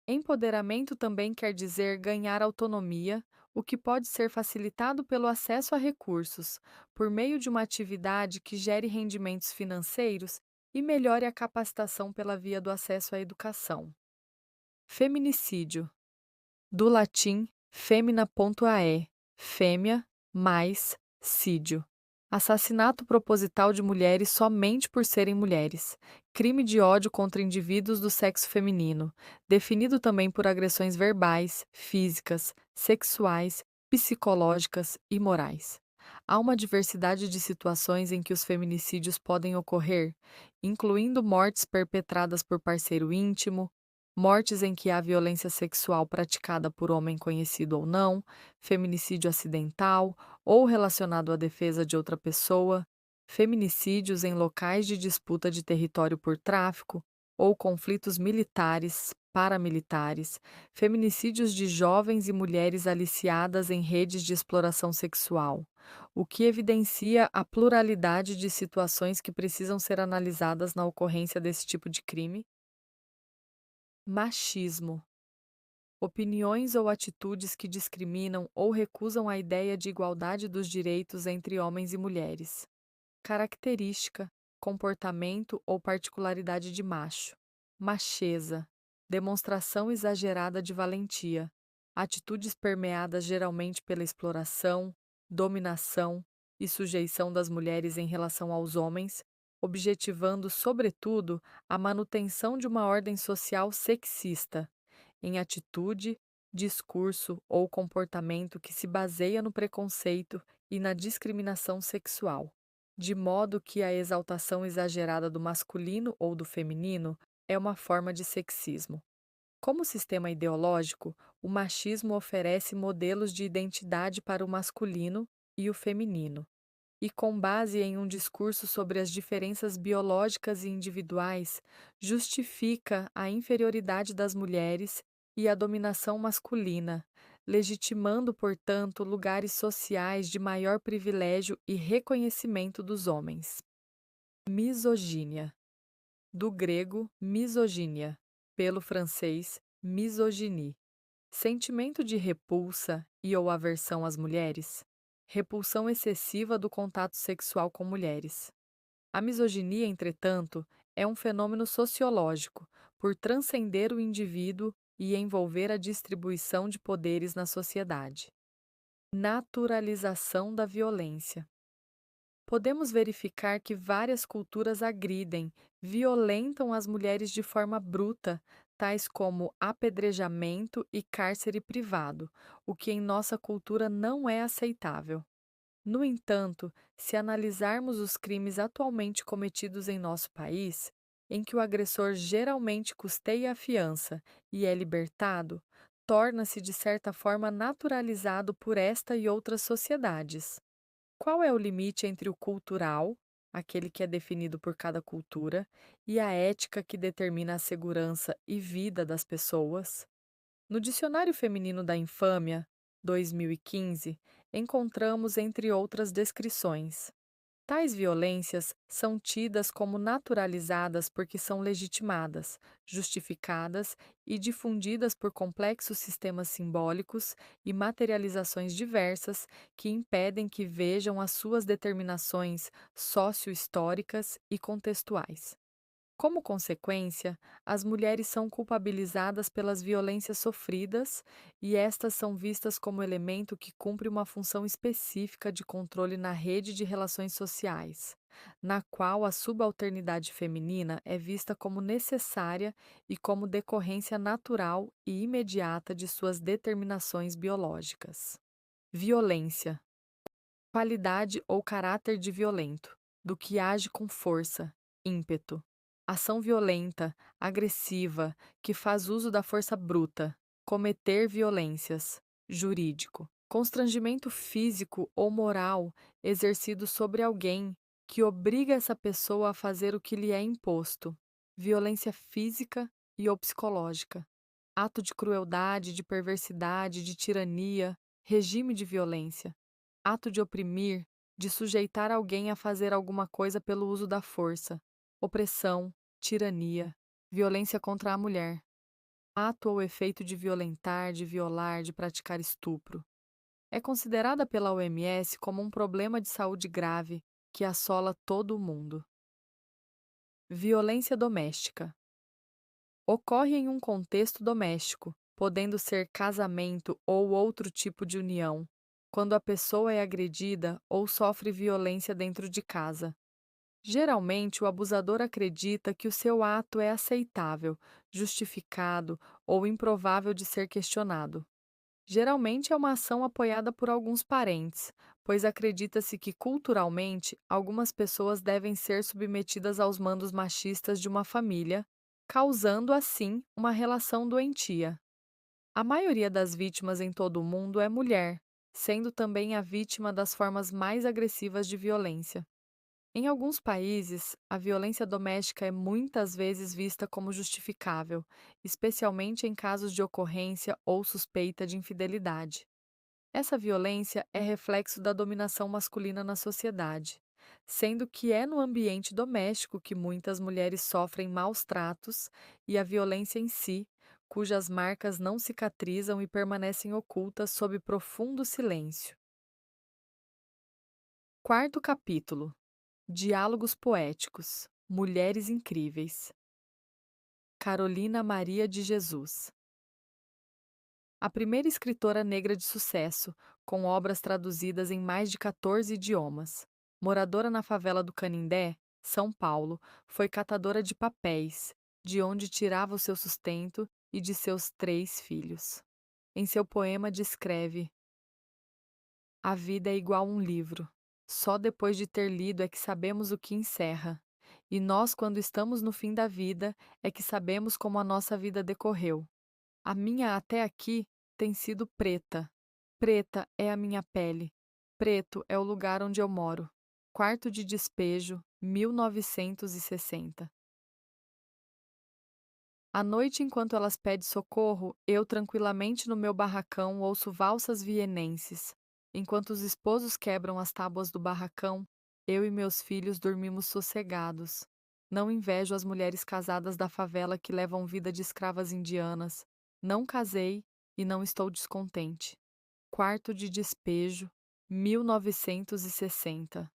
Empoderamento também quer dizer ganhar autonomia, o que pode ser facilitado pelo acesso a recursos, por meio de uma atividade que gere rendimentos financeiros e melhore a capacitação pela via do acesso à educação. Feminicídio, do latim femina.ae, fêmea mais sídio. Assassinato proposital de mulheres somente por serem mulheres. Crime de ódio contra indivíduos do sexo feminino, definido também por agressões verbais, físicas, sexuais, psicológicas e morais. Há uma diversidade de situações em que os feminicídios podem ocorrer, incluindo mortes perpetradas por parceiro íntimo, mortes em que há violência sexual praticada por homem conhecido ou não, feminicídio acidental ou relacionado à defesa de outra pessoa, feminicídios em locais de disputa de território por tráfico ou conflitos militares, paramilitares, feminicídios de jovens e mulheres aliciadas em redes de exploração sexual, o que evidencia a pluralidade de situações que precisam ser analisadas na ocorrência desse tipo de crime. Machismo. Opiniões ou atitudes que discriminam ou recusam a ideia de igualdade dos direitos entre homens e mulheres. Característica, comportamento ou particularidade de macho. Macheza. Demonstração exagerada de valentia. Atitudes permeadas geralmente pela exploração, dominação e sujeição das mulheres em relação aos homens, objetivando, sobretudo, a manutenção de uma ordem social sexista em atitude, discurso ou comportamento que se baseia no preconceito e na discriminação sexual, de modo que a exaltação exagerada do masculino ou do feminino é uma forma de sexismo. Como sistema ideológico, o machismo oferece modelos de identidade para o masculino e o feminino e, com base em um discurso sobre as diferenças biológicas e individuais, justifica a inferioridade das mulheres e a dominação masculina, legitimando, portanto, lugares sociais de maior privilégio e reconhecimento dos homens. Misogínia, do grego misogynia, pelo francês misogynie. Sentimento de repulsa e ou aversão às mulheres. Repulsão excessiva do contato sexual com mulheres. A misoginia, entretanto, é um fenômeno sociológico, por transcender o indivíduo e envolver a distribuição de poderes na sociedade. Naturalização da violência. Podemos verificar que várias culturas agridem, violentam as mulheres de forma bruta, tais como apedrejamento e cárcere privado, o que em nossa cultura não é aceitável. No entanto, se analisarmos os crimes atualmente cometidos em nosso país, em que o agressor geralmente custeia a fiança e é libertado, torna-se de certa forma naturalizado por esta e outras sociedades. Qual é o limite entre o cultural, aquele que é definido por cada cultura, e a ética que determina a segurança e vida das pessoas? No Dicionário Feminino da Infâmia, 2015, encontramos entre outras descrições. Tais violências são tidas como naturalizadas porque são legitimadas, justificadas e difundidas por complexos sistemas simbólicos e materializações diversas que impedem que vejam as suas determinações sócio-históricas e contextuais. Como consequência, as mulheres são culpabilizadas pelas violências sofridas e estas são vistas como elemento que cumpre uma função específica de controle na rede de relações sociais, na qual a subalternidade feminina é vista como necessária e como decorrência natural e imediata de suas determinações biológicas. Violência. Qualidade ou caráter de violento, do que age com força, ímpeto. Ação violenta, agressiva, que faz uso da força bruta. Cometer violências. Jurídico. Constrangimento físico ou moral exercido sobre alguém que obriga essa pessoa a fazer o que lhe é imposto. Violência física e ou psicológica. Ato de crueldade, de perversidade, de tirania, regime de violência. Ato de oprimir, de sujeitar alguém a fazer alguma coisa pelo uso da força. Opressão, tirania, violência contra a mulher. Ato ou efeito de violentar, de violar, de praticar estupro. É considerada pela OMS como um problema de saúde grave que assola todo o mundo. Violência doméstica. Ocorre em um contexto doméstico, podendo ser casamento ou outro tipo de união, quando a pessoa é agredida ou sofre violência dentro de casa. Geralmente, o abusador acredita que o seu ato é aceitável, justificado ou improvável de ser questionado. Geralmente é uma ação apoiada por alguns parentes, pois acredita-se que culturalmente algumas pessoas devem ser submetidas aos mandos machistas de uma família, causando assim uma relação doentia. A maioria das vítimas em todo o mundo é mulher, sendo também a vítima das formas mais agressivas de violência. Em alguns países, a violência doméstica é muitas vezes vista como justificável, especialmente em casos de ocorrência ou suspeita de infidelidade. Essa violência é reflexo da dominação masculina na sociedade, sendo que é no ambiente doméstico que muitas mulheres sofrem maus tratos e a violência em si, cujas marcas não cicatrizam e permanecem ocultas sob profundo silêncio. Quarto capítulo. Diálogos poéticos. Mulheres incríveis. Carolina Maria de Jesus. A primeira escritora negra de sucesso, com obras traduzidas em mais de 14 idiomas. Moradora na favela do Canindé, São Paulo, foi catadora de papéis, de onde tirava o seu sustento e de seus 3 filhos. Em seu poema descreve: a vida é igual um livro. Só depois de ter lido é que sabemos o que encerra. E nós, quando estamos no fim da vida, é que sabemos como a nossa vida decorreu. A minha até aqui tem sido preta. Preta é a minha pele. Preto é o lugar onde eu moro. Quarto de despejo, 1960. À noite, enquanto elas pedem socorro, eu tranquilamente no meu barracão ouço valsas vienenses. Enquanto os esposos quebram as tábuas do barracão, eu e meus filhos dormimos sossegados. Não invejo as mulheres casadas da favela que levam vida de escravas indianas. Não casei e não estou descontente. Quarto de despejo, 1960.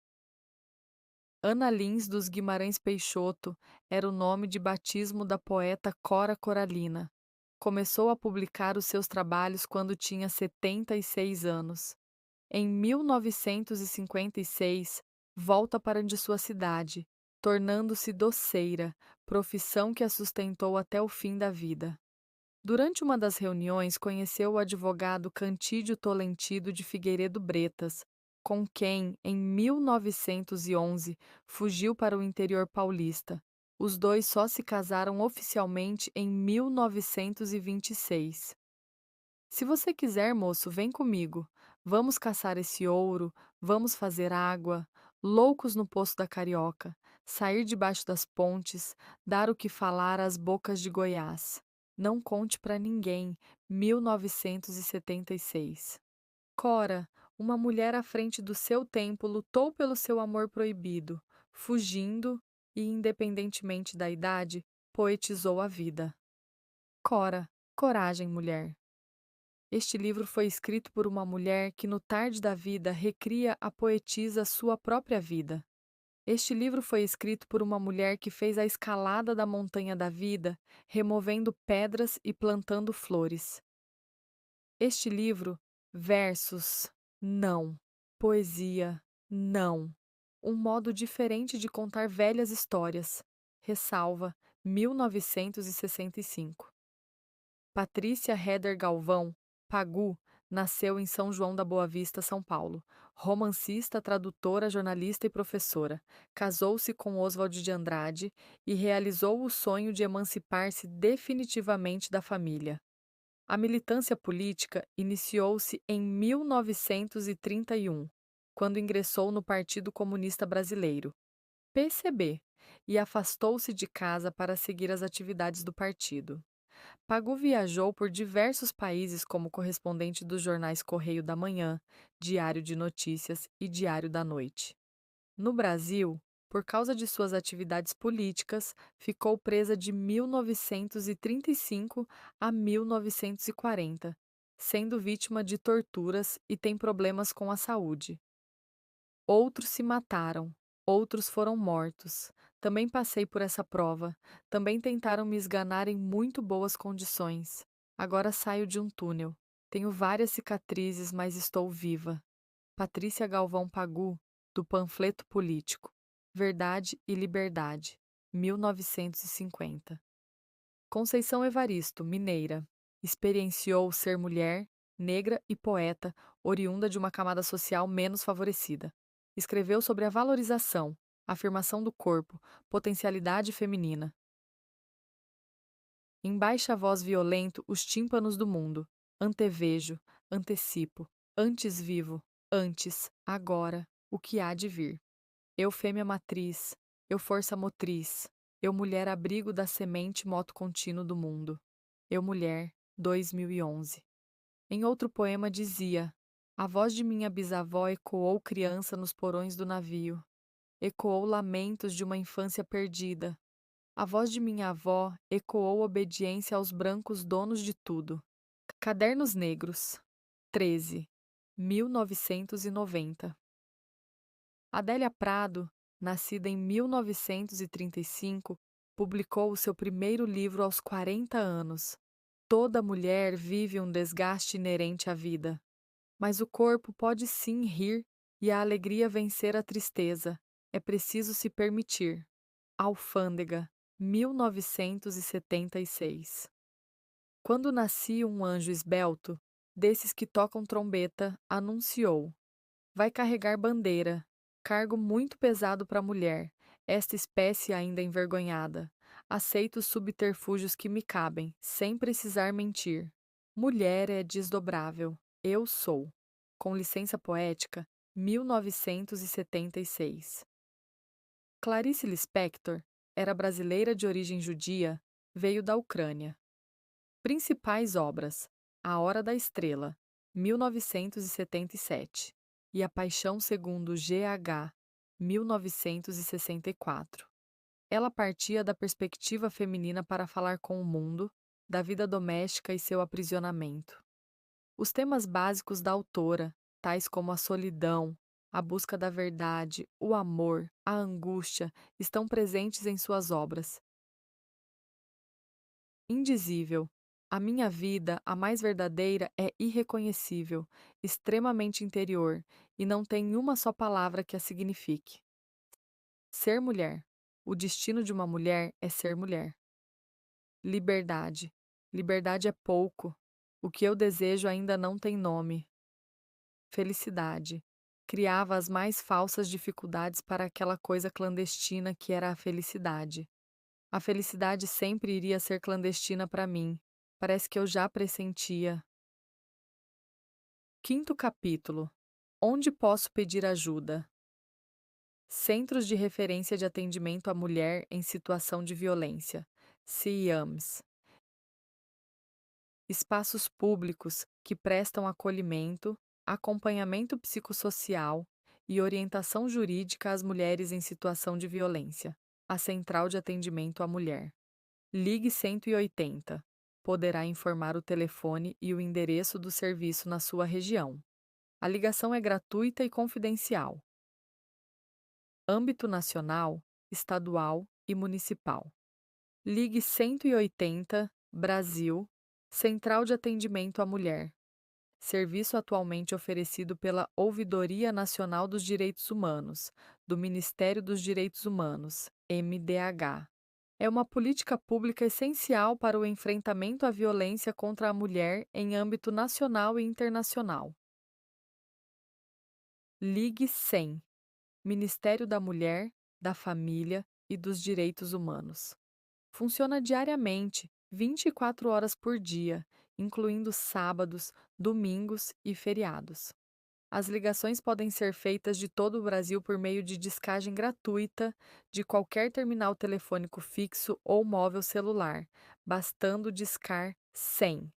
Ana Lins dos Guimarães Peixoto era o nome de batismo da poeta Cora Coralina. Começou a publicar os seus trabalhos quando tinha 76 anos. Em 1956, volta para de sua cidade, tornando-se doceira, profissão que a sustentou até o fim da vida. Durante uma das reuniões, conheceu o advogado Cantídio Tolentino de Figueiredo Bretas, com quem, em 1911, fugiu para o interior paulista. Os dois só se casaram oficialmente em 1926. Se você quiser, moço, vem comigo. Vamos caçar esse ouro, vamos fazer água, loucos no poço da Carioca, sair debaixo das pontes, dar o que falar às bocas de Goiás. Não conte para ninguém. 1976. Cora, uma mulher à frente do seu tempo, lutou pelo seu amor proibido, fugindo e, independentemente da idade, poetizou a vida. Cora, coragem, mulher. Este livro foi escrito por uma mulher que, no tarde da vida, recria a poetisa sua própria vida. Este livro foi escrito por uma mulher que fez a escalada da montanha da vida, removendo pedras e plantando flores. Este livro, versos, não. Poesia, não. Um modo diferente de contar velhas histórias. Ressalva, 1965. Patrícia Heder Galvão, Pagu, nasceu em São João da Boa Vista, São Paulo. Romancista, tradutora, jornalista e professora. Casou-se com Oswald de Andrade e realizou o sonho de emancipar-se definitivamente da família. A militância política iniciou-se em 1931, quando ingressou no Partido Comunista Brasileiro. PCB, e afastou-se de casa para seguir as atividades do partido. Pagu viajou por diversos países como correspondente dos jornais Correio da Manhã, Diário de Notícias e Diário da Noite. No Brasil, por causa de suas atividades políticas, ficou presa de 1935 a 1940, sendo vítima de torturas e tem problemas com a saúde. Outros se mataram, outros foram mortos. Também passei por essa prova. Também tentaram me esganar em muito boas condições. Agora saio de um túnel. Tenho várias cicatrizes, mas estou viva. Patrícia Galvão Pagu, do Panfleto Político. Verdade e Liberdade, 1950. Conceição Evaristo, mineira. Experienciou ser mulher, negra e poeta, oriunda de uma camada social menos favorecida. Escreveu sobre a valorização, afirmação do corpo, potencialidade feminina. Em baixa voz violento os tímpanos do mundo. Antevejo, antecipo, antes vivo, antes, agora, o que há de vir. Eu fêmea matriz, eu força motriz, eu mulher abrigo da semente moto contínuo do mundo. Eu mulher, 2011. Em outro poema dizia: a voz de minha bisavó ecoou criança nos porões do navio, ecoou lamentos de uma infância perdida. A voz de minha avó ecoou obediência aos brancos donos de tudo. Cadernos Negros, 13, 1990. Adélia Prado, nascida em 1935, publicou o seu primeiro livro aos 40 anos. Toda mulher vive um desgaste inerente à vida, mas o corpo pode sim rir e a alegria vencer a tristeza. É preciso se permitir. Alfândega, 1976. Quando nascia um anjo esbelto, desses que tocam trombeta, anunciou: vai carregar bandeira, cargo muito pesado para a mulher, esta espécie ainda envergonhada. Aceito os subterfúgios que me cabem, sem precisar mentir. Mulher é desdobrável. Eu sou. Com licença poética, 1976. Clarice Lispector era brasileira de origem judia, veio da Ucrânia. Principais obras: A Hora da Estrela, 1977, e A Paixão segundo G.H., 1964. Ela partia da perspectiva feminina para falar com o mundo, da vida doméstica e seu aprisionamento. Os temas básicos da autora, tais como a solidão, a busca da verdade, o amor, a angústia, estão presentes em suas obras. Indizível. A minha vida, a mais verdadeira, é irreconhecível, extremamente interior, e não tem uma só palavra que a signifique. Ser mulher. O destino de uma mulher é ser mulher. Liberdade. Liberdade é pouco. O que eu desejo ainda não tem nome. Felicidade. Criava as mais falsas dificuldades para aquela coisa clandestina que era a felicidade. A felicidade sempre iria ser clandestina para mim. Parece que eu já pressentia. Quinto capítulo. Onde posso pedir ajuda? Centros de Referência de Atendimento à Mulher em Situação de Violência. CIAMS. Espaços públicos que prestam acolhimento, acompanhamento psicossocial e orientação jurídica às mulheres em situação de violência. A Central de Atendimento à Mulher. Ligue 180. Poderá informar o telefone e o endereço do serviço na sua região. A ligação é gratuita e confidencial. Âmbito nacional, estadual e municipal. Ligue 180 Brasil, Central de Atendimento à Mulher. Serviço atualmente oferecido pela Ouvidoria Nacional dos Direitos Humanos, do Ministério dos Direitos Humanos, MDH. É uma política pública essencial para o enfrentamento à violência contra a mulher em âmbito nacional e internacional. Ligue 100. Ministério da Mulher, da Família e dos Direitos Humanos. Funciona diariamente, 24 horas por dia, incluindo sábados, domingos e feriados. As ligações podem ser feitas de todo o Brasil por meio de discagem gratuita de qualquer terminal telefônico fixo ou móvel celular, bastando discar 100.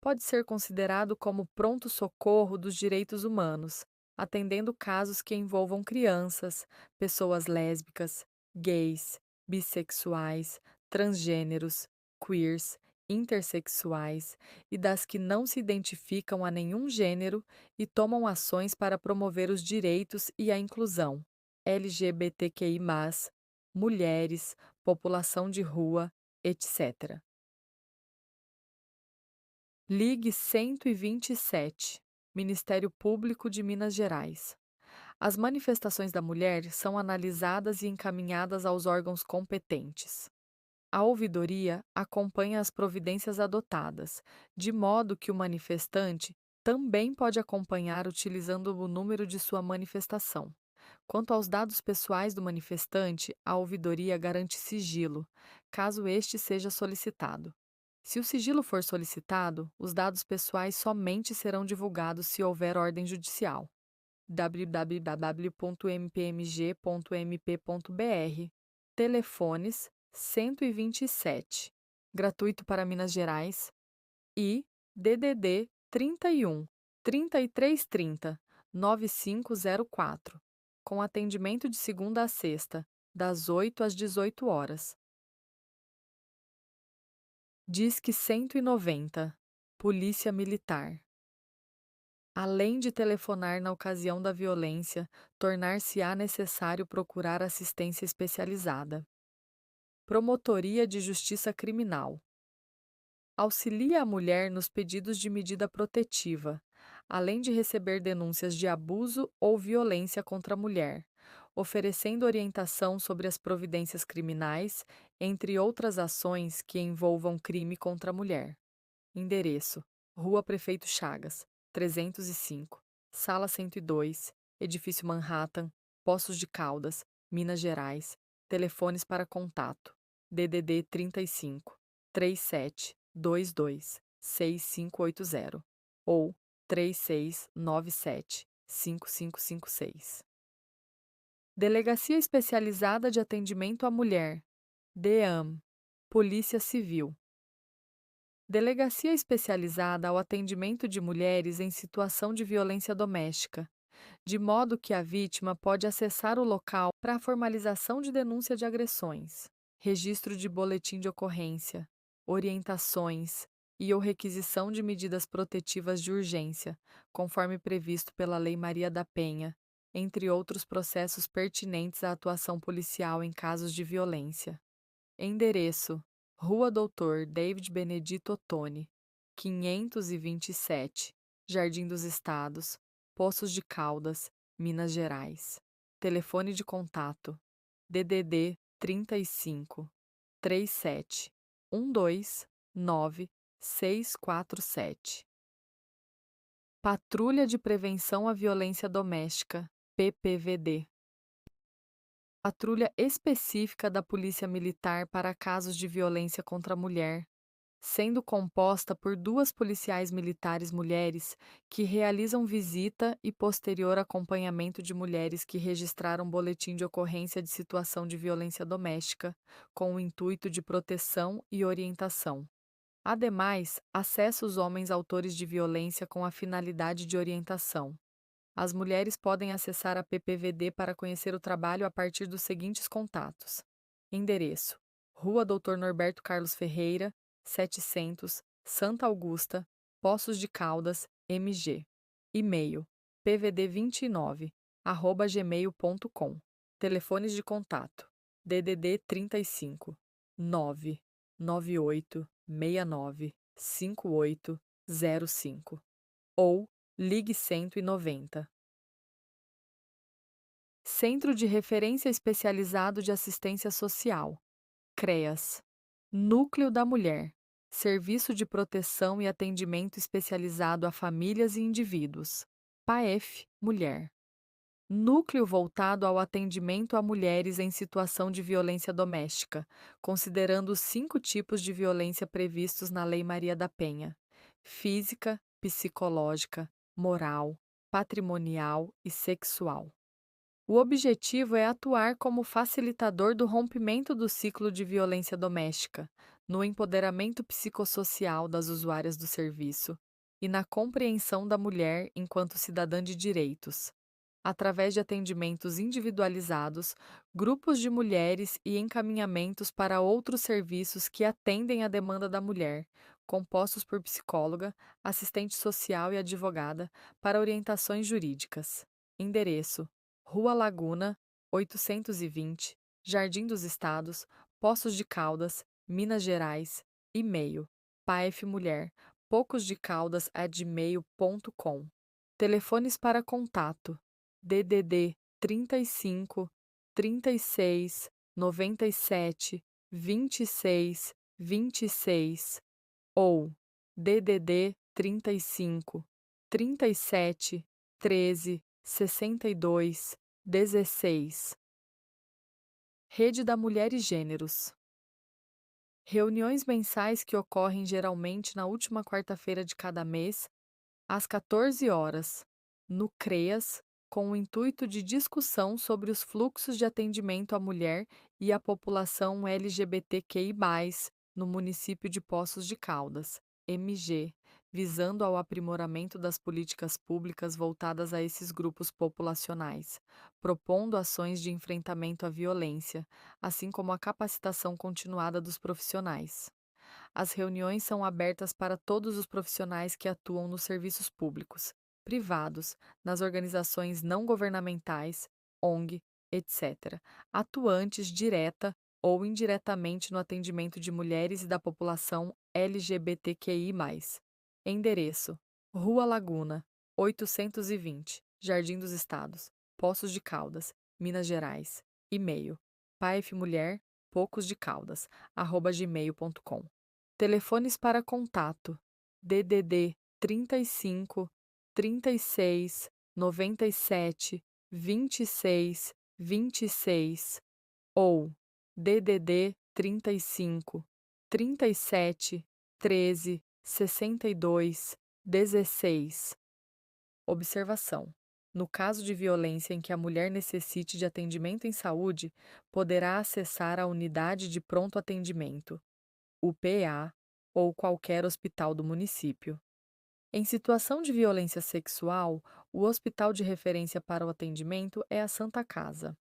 Pode ser considerado como pronto-socorro dos direitos humanos, atendendo casos que envolvam crianças, pessoas lésbicas, gays, bissexuais, transgêneros, queers, intersexuais e das que não se identificam a nenhum gênero e tomam ações para promover os direitos e a inclusão. LGBTQI+, mulheres, população de rua, etc. Ligue 127, Ministério Público de Minas Gerais. As manifestações da mulher são analisadas e encaminhadas aos órgãos competentes. A ouvidoria acompanha as providências adotadas, de modo que o manifestante também pode acompanhar utilizando o número de sua manifestação. Quanto aos dados pessoais do manifestante, a ouvidoria garante sigilo, caso este seja solicitado. Se o sigilo for solicitado, os dados pessoais somente serão divulgados se houver ordem judicial. www.mpmg.mp.br. Telefones 127, gratuito para Minas Gerais, e DDD 31 3330 9504, com atendimento de segunda a sexta, das 8 às 18 horas. Disque 190, Polícia Militar. Além de telefonar na ocasião da violência, tornar-se-á necessário procurar assistência especializada. Promotoria de Justiça Criminal. Auxilia a mulher nos pedidos de medida protetiva, além de receber denúncias de abuso ou violência contra a mulher, oferecendo orientação sobre as providências criminais, entre outras ações que envolvam crime contra a mulher. Endereço: Rua Prefeito Chagas, 305, Sala 102, Edifício Manhattan, Poços de Caldas, Minas Gerais. Telefones para contato: DDD 35 3722 6580 ou 3697 5556. Delegacia Especializada de Atendimento à Mulher, DEAM, Polícia Civil. Delegacia especializada ao atendimento de mulheres em situação de violência doméstica, de modo que a vítima pode acessar o local para a formalização de denúncia de agressões, registro de boletim de ocorrência, orientações e ou requisição de medidas protetivas de urgência, conforme previsto pela Lei Maria da Penha, entre outros processos pertinentes à atuação policial em casos de violência. Endereço: Rua Doutor David Benedito Ottoni, 527, Jardim dos Estados, Poços de Caldas, Minas Gerais. Telefone de contato: DDD 35 37 129 647. Patrulha de Prevenção à Violência Doméstica, PPVD. Patrulha específica da Polícia Militar para casos de violência contra a mulher, sendo composta por 2 policiais militares mulheres que realizam visita e posterior acompanhamento de mulheres que registraram boletim de ocorrência de situação de violência doméstica, com o intuito de proteção e orientação. Ademais, acessa os homens autores de violência com a finalidade de orientação. As mulheres podem acessar a PPVD para conhecer o trabalho a partir dos seguintes contatos. Endereço: Rua Doutor Norberto Carlos Ferreira, 700, Santa Augusta, Poços de Caldas, MG. E-mail: pvd29@gmail.com. Telefones de contato: DDD 35 998 69 5805 ou Ligue 190. Centro de Referência Especializado de Assistência Social, CREAS. Núcleo da Mulher, Serviço de Proteção e Atendimento Especializado a Famílias e Indivíduos, PAEF Mulher. Núcleo voltado ao atendimento a mulheres em situação de violência doméstica, considerando os 5 tipos de violência previstos na Lei Maria da Penha: física, psicológica, moral, patrimonial e sexual. O objetivo é atuar como facilitador do rompimento do ciclo de violência doméstica, no empoderamento psicossocial das usuárias do serviço e na compreensão da mulher enquanto cidadã de direitos, através de atendimentos individualizados, grupos de mulheres e encaminhamentos para outros serviços que atendem à demanda da mulher, compostos por psicóloga, assistente social e advogada, para orientações jurídicas. Endereço: Rua Laguna, 820, Jardim dos Estados, Poços de Caldas, Minas Gerais. E-mail: paefmulher, poucosdecaldas@gmail.com. Telefones para contato: DDD 35 36 97 26 26 ou DDD 35 37 13 62 16. Rede da Mulher e Gêneros. Reuniões mensais que ocorrem geralmente na última quarta-feira de cada mês, às 14 horas, no CREAS, com o intuito de discussão sobre os fluxos de atendimento à mulher e à população LGBTQI+, no município de Poços de Caldas, MG, visando ao aprimoramento das políticas públicas voltadas a esses grupos populacionais, propondo ações de enfrentamento à violência, assim como a capacitação continuada dos profissionais. As reuniões são abertas para todos os profissionais que atuam nos serviços públicos, privados, nas organizações não governamentais, ONG, etc., atuantes direta ou indiretamente no atendimento de mulheres e da população LGBTQI+. Endereço: Rua Laguna, 820, Jardim dos Estados, Poços de Caldas, Minas Gerais. E-mail: paefmulher, poucosdecaldas@gmail.com. Telefones para contato: DDD 35 36 97 26 26 ou DDD 35 37 13 62 16. Observação: no caso de violência em que a mulher necessite de atendimento em saúde, poderá acessar a unidade de pronto atendimento, UPA, ou qualquer hospital do município. Em situação de violência sexual, o hospital de referência para o atendimento é a Santa Casa.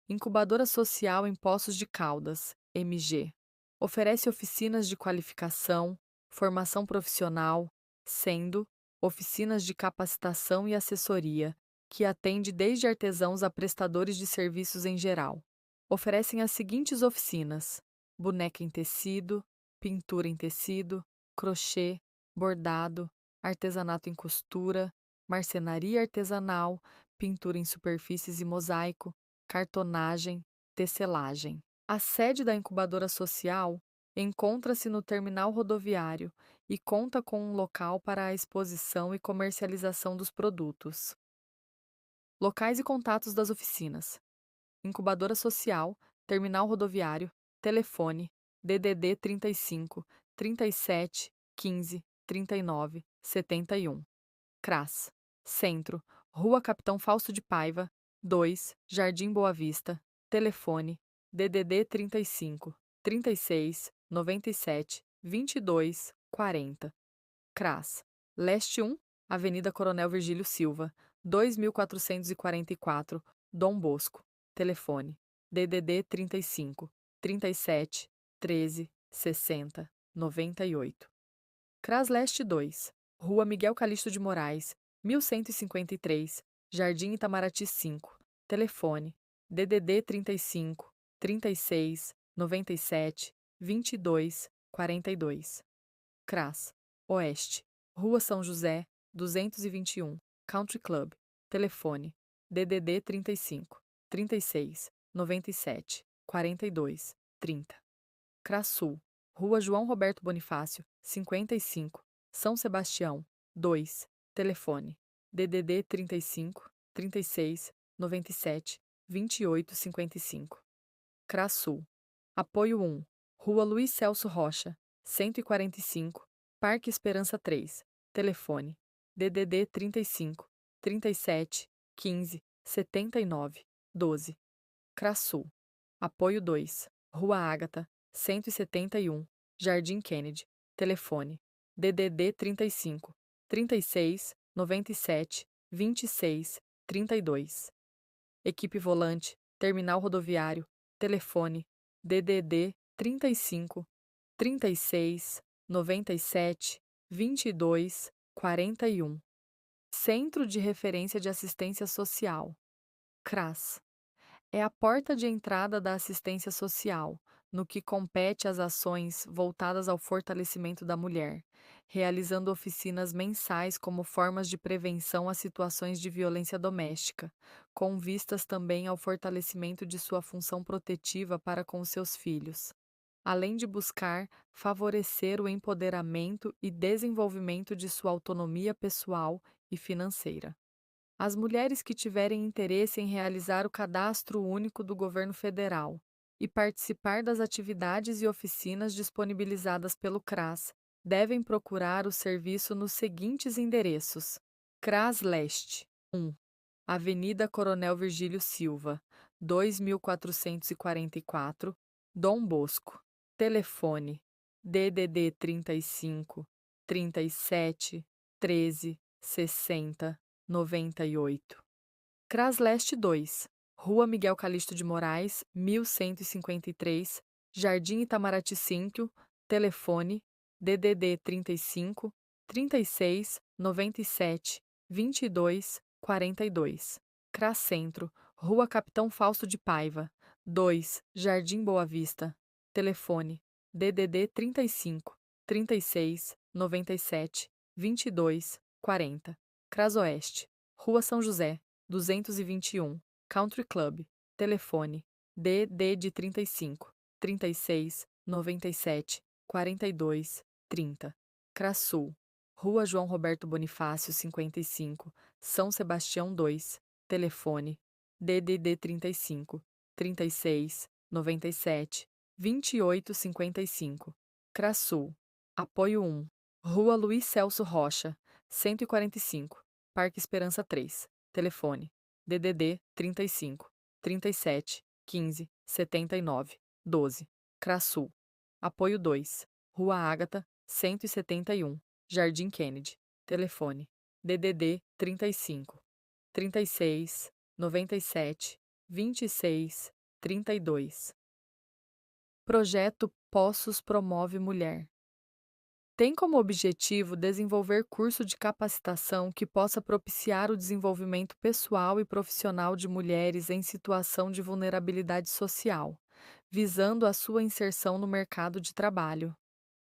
Incubadora Social em Poços de Caldas, MG. Oferece oficinas de qualificação, formação profissional, sendo oficinas de capacitação e assessoria, que atende desde artesãos a prestadores de serviços em geral. Oferecem as seguintes oficinas: boneca em tecido, pintura em tecido, crochê, bordado, artesanato em costura, marcenaria artesanal, pintura em superfícies e mosaico, cartonagem, tecelagem. A sede da incubadora social encontra-se no terminal rodoviário e conta com um local para a exposição e comercialização dos produtos. Locais e contatos das oficinas: Incubadora Social, Terminal Rodoviário, telefone DDD 35 37 15 39 71. CRAS: Centro, Rua Capitão Fausto de Paiva, 2, Jardim Boa Vista, telefone DDD 35 36 97 22 40. CRAS: Leste 1, Avenida Coronel Virgílio Silva, 2444, Dom Bosco. Telefone DDD 35 37 13 60 98. CRAS Leste 2, Rua Miguel Calixto de Moraes, 1153, Jardim Itamaraty 5. Telefone DDD 35 36 97 22 42. CRAS Oeste, Rua São José, 221, Country Club. Telefone DDD 35 36 97 42 30. CRAS Sul, Rua João Roberto Bonifácio, 55, São Sebastião, 2. Telefone DDD 35 36 97 28 55. CRAS Sul. Apoio 1, Rua Luiz Celso Rocha, 145, Parque Esperança 3. Telefone DDD 35 37 15 79 12. CRASUL. Apoio 2. Rua Ágata, 171, Jardim Kennedy. Telefone: DDD 35 36 97 26 32. Equipe Volante, Terminal Rodoviário. Telefone: DDD 35 36 97 22 41. Centro de Referência de Assistência Social. CRAS. É a porta de entrada da assistência social, no que compete às ações voltadas ao fortalecimento da mulher, realizando oficinas mensais como formas de prevenção a situações de violência doméstica, com vistas também ao fortalecimento de sua função protetiva para com seus filhos, além de buscar favorecer o empoderamento e desenvolvimento de sua autonomia pessoal e financeira. As mulheres que tiverem interesse em realizar o Cadastro Único do Governo Federal e participar das atividades e oficinas disponibilizadas pelo CRAS devem procurar o serviço nos seguintes endereços: CRAS Leste 1. Avenida Coronel Virgílio Silva, 2444, Dom Bosco. Telefone: DDD 35 37 13 60 98. CRAS Leste 2, Rua Miguel Calixto de Moraes, 1153, Jardim Itamaraty 5, telefone DDD 35 36 97 22 42. CRAS Centro, Rua Capitão Fausto de Paiva, 2, Jardim Boa Vista, telefone DDD 35 36 97 22 40. CRAS Oeste, Rua São José, 221, Country Club, telefone DD de 35 36 97 42 30. CRAS Sul, Rua João Roberto Bonifácio 55, São Sebastião 2, telefone DDD 35 36 97 28 55. CRAS Sul, Apoio 1, Rua Luiz Celso Rocha, 145, Parque Esperança 3, telefone DDD 35 37 15 79 12. CRAS Sul. Apoio 2, Rua Ágata, 171, Jardim Kennedy, telefone DDD 35 36 97 26 32. Projeto Poços Promove Mulher. Tem como objetivo desenvolver curso de capacitação que possa propiciar o desenvolvimento pessoal e profissional de mulheres em situação de vulnerabilidade social, visando a sua inserção no mercado de trabalho.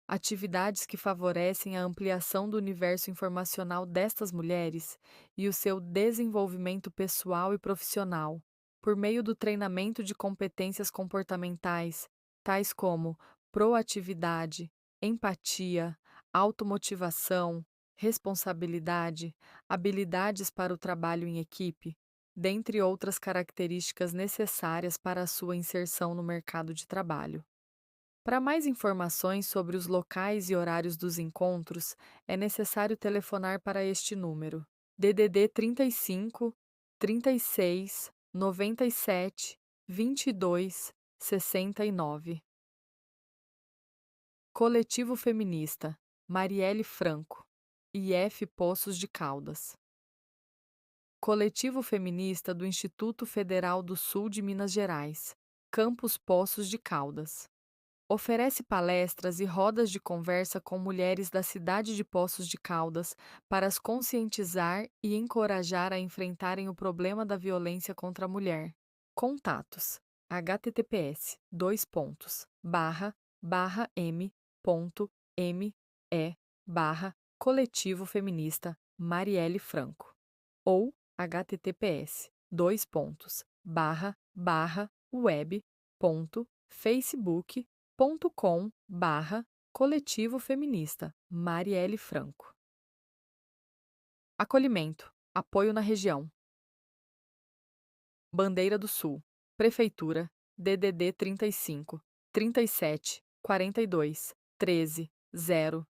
Atividades que favorecem a ampliação do universo informacional destas mulheres e o seu desenvolvimento pessoal e profissional, por meio do treinamento de competências comportamentais, tais como proatividade, empatia, automotivação, responsabilidade, habilidades para o trabalho em equipe, dentre outras características necessárias para a sua inserção no mercado de trabalho. Para mais informações sobre os locais e horários dos encontros, é necessário telefonar para este número: DDD 35 36 97 22 69. Coletivo Feminista, Marielle Franco, IF Poços de Caldas. Coletivo Feminista do Instituto Federal do Sul de Minas Gerais, Campus Poços de Caldas. Oferece palestras e rodas de conversa com mulheres da cidade de Poços de Caldas para as conscientizar e encorajar a enfrentarem o problema da violência contra a mulher. Contatos: https://m.me/coletivo feminista Marielle Franco ou https://web.facebook.com/coletivo feminista Marielle Franco. Acolhimento, apoio na região. Bandeira do Sul, Prefeitura, DDD 35 37 42 13 00.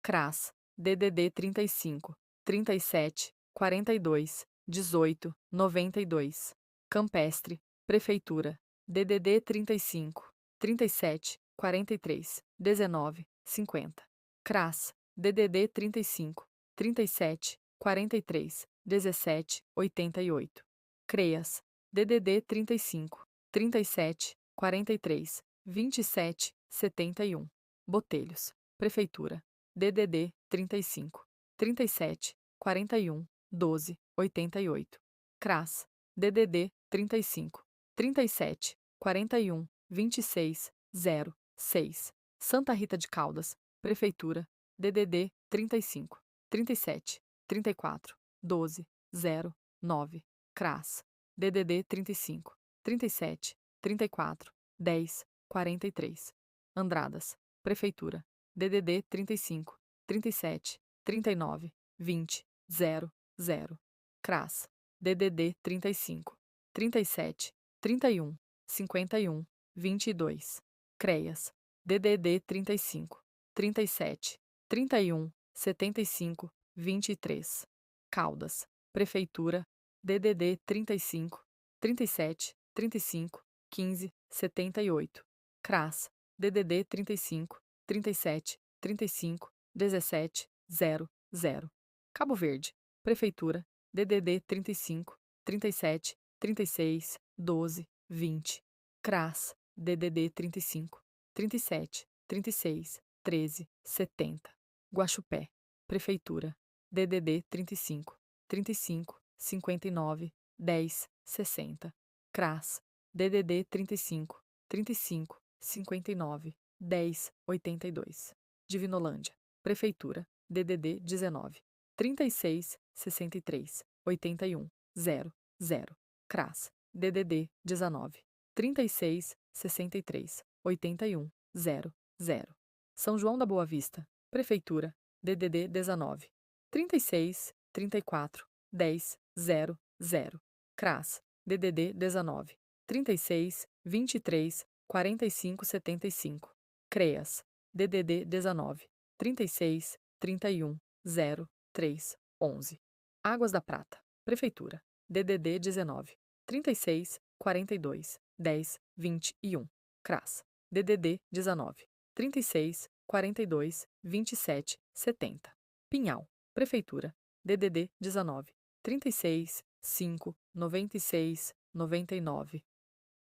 CRAS, DDD 35 37 42 18 92. Campestre, Prefeitura, DDD 35 37 43 19 50. CRAS, DDD 35 37 43 17 88. CREAS, DDD 35 37 43 27 71. Botelhos, Prefeitura, DDD 35 37 41 12 88. CRAS, DDD 35 37 41 26 0 6. Santa Rita de Caldas, Prefeitura, DDD 35 37 34 12 0 9. CRAS, DDD 35 37 34 10 43. Andradas, Prefeitura, DDD 35 37 39 20 0 0. CRAS, DDD 35 37 31 51 22. CREAS, DDD 35 37 31 75 23. Caldas, Prefeitura, DDD 35 37 35 15 78. CRAS, DDD 35 37 35 17 0 0. Cabo Verde, Prefeitura, DDD 35 37 36 12 20. CRAS, DDD 35 37 36 13 70. Guaxupé, Prefeitura, DDD 35 35 59 10 60. CRAS, DDD 35 35 59 10 82. Divinolândia, Prefeitura, DDD 19 36 63 81 0 0. CRAS, DDD 19 36 63 81 0 0. São João da Boa Vista, Prefeitura, DDD 19 36 34 10 0 0. CRAS, DDD 19 36 23 45 75. CREAS, DDD 19 36 31 0 3 11. Águas da Prata, Prefeitura, DDD 19 36 42 10 21. CRAS, DDD 19 36 42 27 70. Pinhal, Prefeitura, DDD 19 36 5 96 99.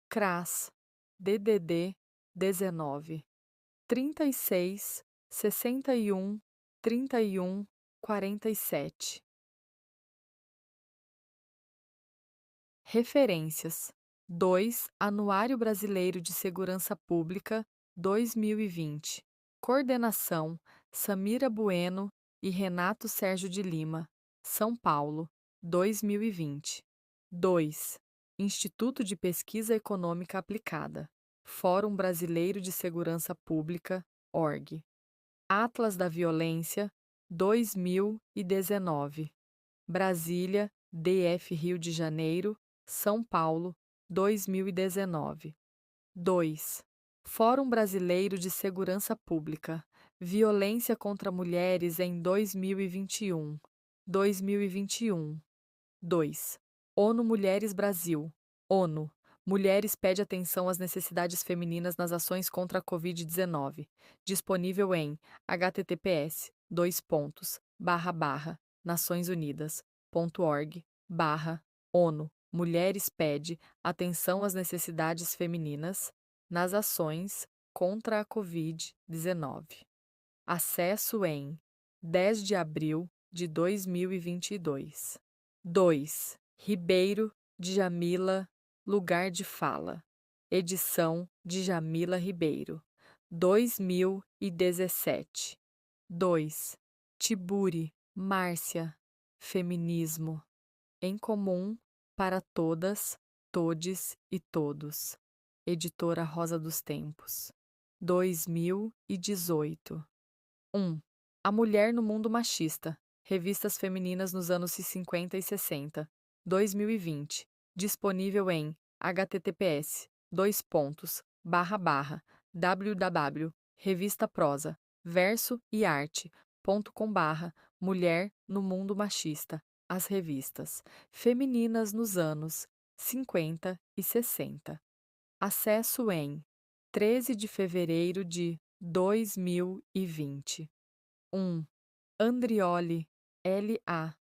CRAS, DDD 19 36 61 31 47. Referências: 2. Anuário Brasileiro de Segurança Pública, 2020. Coordenação: Samira Bueno e Renato Sérgio de Lima, São Paulo, 2020. 2. Instituto de Pesquisa Econômica Aplicada. Fórum Brasileiro de Segurança Pública, org. Atlas da Violência, 2019. Brasília, DF Rio de Janeiro, São Paulo, 2019. 2. Fórum Brasileiro de Segurança Pública. Violência contra mulheres em 2021. 2021. 2. ONU Mulheres Brasil. ONU. Mulheres pede atenção às necessidades femininas nas ações contra a Covid-19. Disponível em https://naçõesunidas.org/ONU. Mulheres pede atenção às necessidades femininas nas ações contra a Covid-19. Acesso em 10 de abril de 2022. 2. Ribeiro, Djamila, Lugar de Fala. Edição de Jamila Ribeiro. 2017. 2. Tiburi, Márcia. Feminismo. Em comum para todas, todes e todos. Editora Rosa dos Tempos. 2018. 1. A Mulher no Mundo Machista. Revistas femininas nos anos 50 e 60. 2020. Disponível em https://www.revistaprosa, verso e arte.com/mulher no mundo machista. as revistas femininas nos anos 50 e 60. Acesso em 13 de fevereiro de 2020. 1. Andrioli, L.A.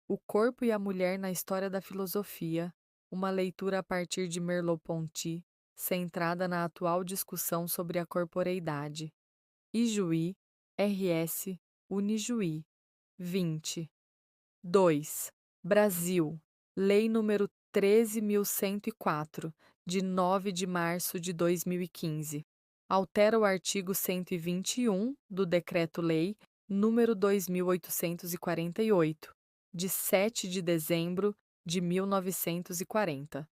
O Corpo e a Mulher na História da Filosofia, uma leitura a partir de Merleau-Ponty, centrada na atual discussão sobre a corporeidade. Ijuí, R.S., Unijuí, 20. 2. Brasil, Lei nº 13.104, de 9 de março de 2015. Altera o artigo 121 do Decreto-Lei nº 2.848, de 7 de dezembro de 1940.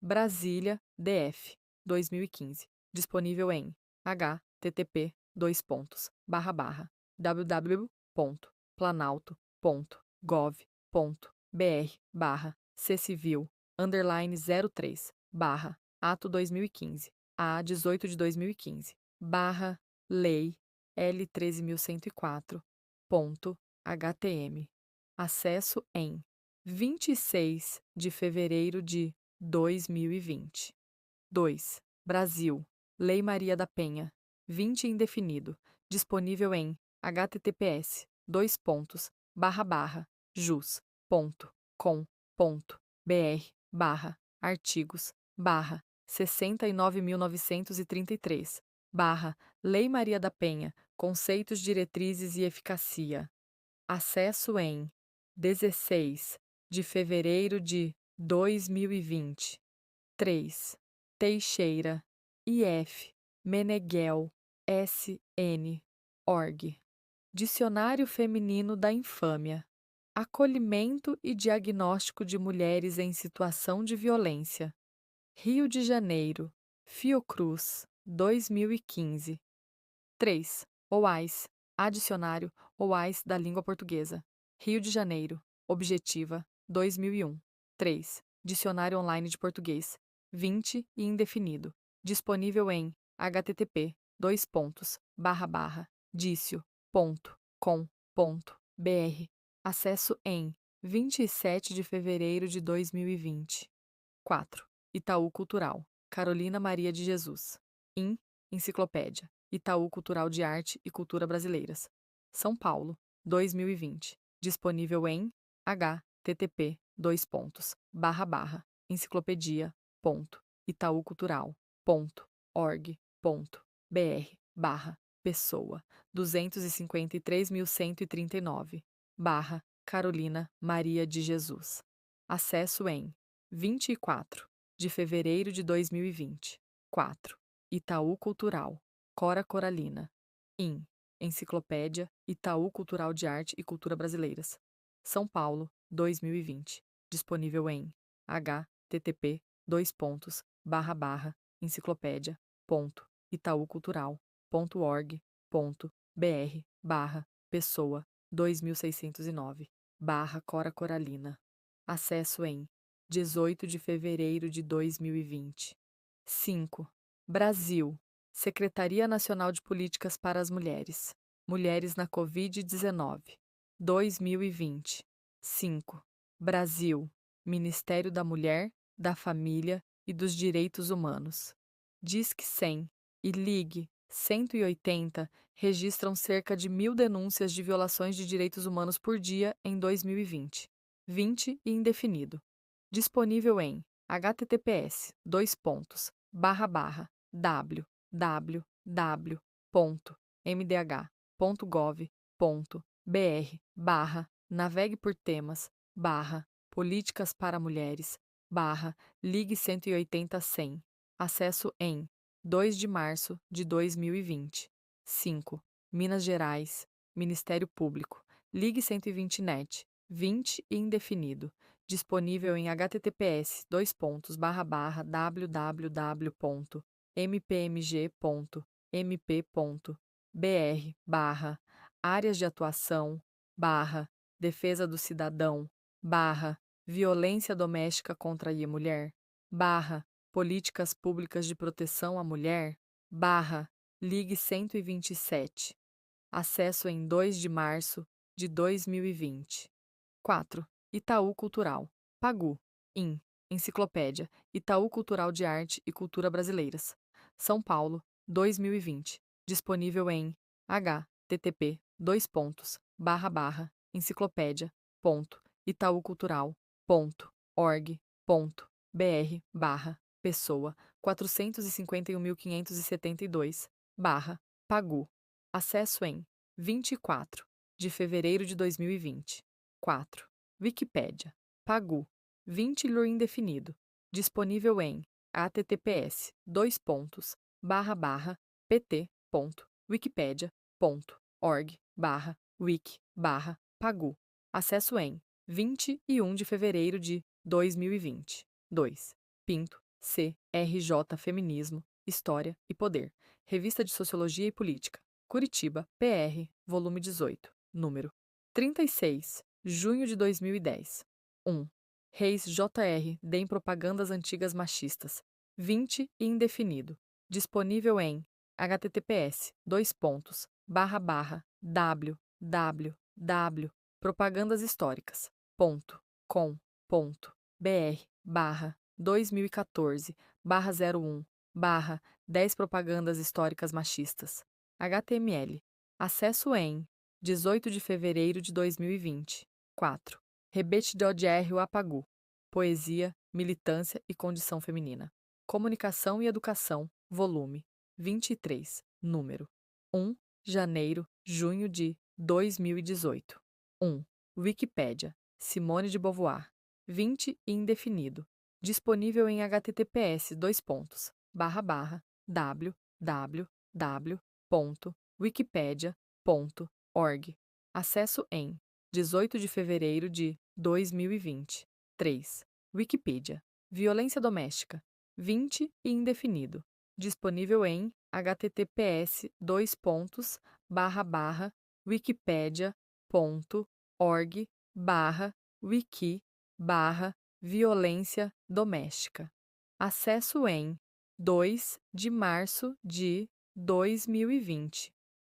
Brasília, DF, 2015. Disponível em http://www.planalto.gov.br/ccivil_03/ato 2015 a 18 de 2015 lei L 13.104.htm. Acesso em 26 de fevereiro de 2020. 2. Brasil, Lei Maria da Penha, 20 indefinido, disponível em https://jus.com.br/artigos/69.933/Lei Maria da Penha, conceitos, diretrizes e eficacia. Acesso em 16 de fevereiro de 2020. 3. Teixeira, I.F., Meneghel, S.N., org. Dicionário Feminino da Infâmia. Acolhimento e diagnóstico de mulheres em situação de violência. Rio de Janeiro, Fiocruz, 2015. 3. OAIS. Adicionário OAIS da Língua Portuguesa. Rio de Janeiro, Objetiva, 2001. 3. Dicionário Online de Português, 20 e indefinido. Disponível em http://dicio.com.br. Acesso em 27 de fevereiro de 2020. 4. Itaú Cultural, Carolina Maria de Jesus. Enciclopédia. Itaú Cultural de Arte e Cultura Brasileiras. São Paulo, 2020. Disponível em http://itaucultural.org.br/pessoa 253.139/Carolina Maria de Jesus. Acesso em 24 de fevereiro de 2020. 4. Itaú Cultural, Cora Coralina. Enciclopédia Itaú Cultural de Arte e Cultura Brasileiras. São Paulo, 2020. Disponível em http://enciclopédia.itaucultural.org.br/pessoa 2609/Cora Coralina. Acesso em 18 de fevereiro de 2020. 5. Brasil, Secretaria Nacional de Políticas para as Mulheres. Mulheres na Covid-19. 2020. 5. Brasil, Ministério da Mulher, da Família e dos Direitos Humanos. Disque 100 e Ligue 180 registram cerca de 1.000 denúncias de violações de direitos humanos por dia em 2020. 20 e indefinido. Disponível em https://www.mdh.gov.br/navegue por temas/políticas para mulheres/ligue 180 100. Acesso em 2 de março de 2020. 5. Minas Gerais, Ministério Público. Ligue 120 NET, 20 e indefinido. Disponível em https://www.mpmg.mp.br/áreas de atuação/defesa do cidadão/violência doméstica contra a mulher/políticas públicas de proteção à mulher/ligue 127. Acesso em 2 de março de 2020. 4. Itaú Cultural. Pagu. Enciclopédia. Itaú Cultural de Arte e Cultura Brasileiras. São Paulo, 2020. Disponível em http://enciclopédia.itaucultural.org.br/pessoa 451.572/Pagu. Acesso em 24 de fevereiro de 2020. 4. Wikipédia. Pagu. 20 indefinido. Disponível em https://pt.wikipedia.org/wiki/pagu. Acesso em 21 de fevereiro de 2020. 2. Pinto, C. R. J. Feminismo, História e Poder. Revista de Sociologia e Política. Curitiba, PR, volume 18, número 36, junho de 2010. 1. Reis J.R. Deem propagandas antigas machistas. 20 e indefinido. Disponível em https://www.propagandashistóricas.com.br/2014/01/10 propagandas históricas machistas. HTML. Acesso em 18 de fevereiro de 2020. 4. Rebete de Odier Apagu. Poesia, Militância e Condição Feminina. Comunicação e Educação, volume 23, número 1, janeiro, junho de 2018. 1. Wikipédia. Simone de Beauvoir. 20 e indefinido. Disponível em https://www.wikipedia.org. Acesso em 18 de fevereiro de 2020. 3. Wikipedia. Violência doméstica. 20 e indefinido. Disponível em https://wikipedia.org/wiki/violência doméstica. Acesso em 2 de março de 2020.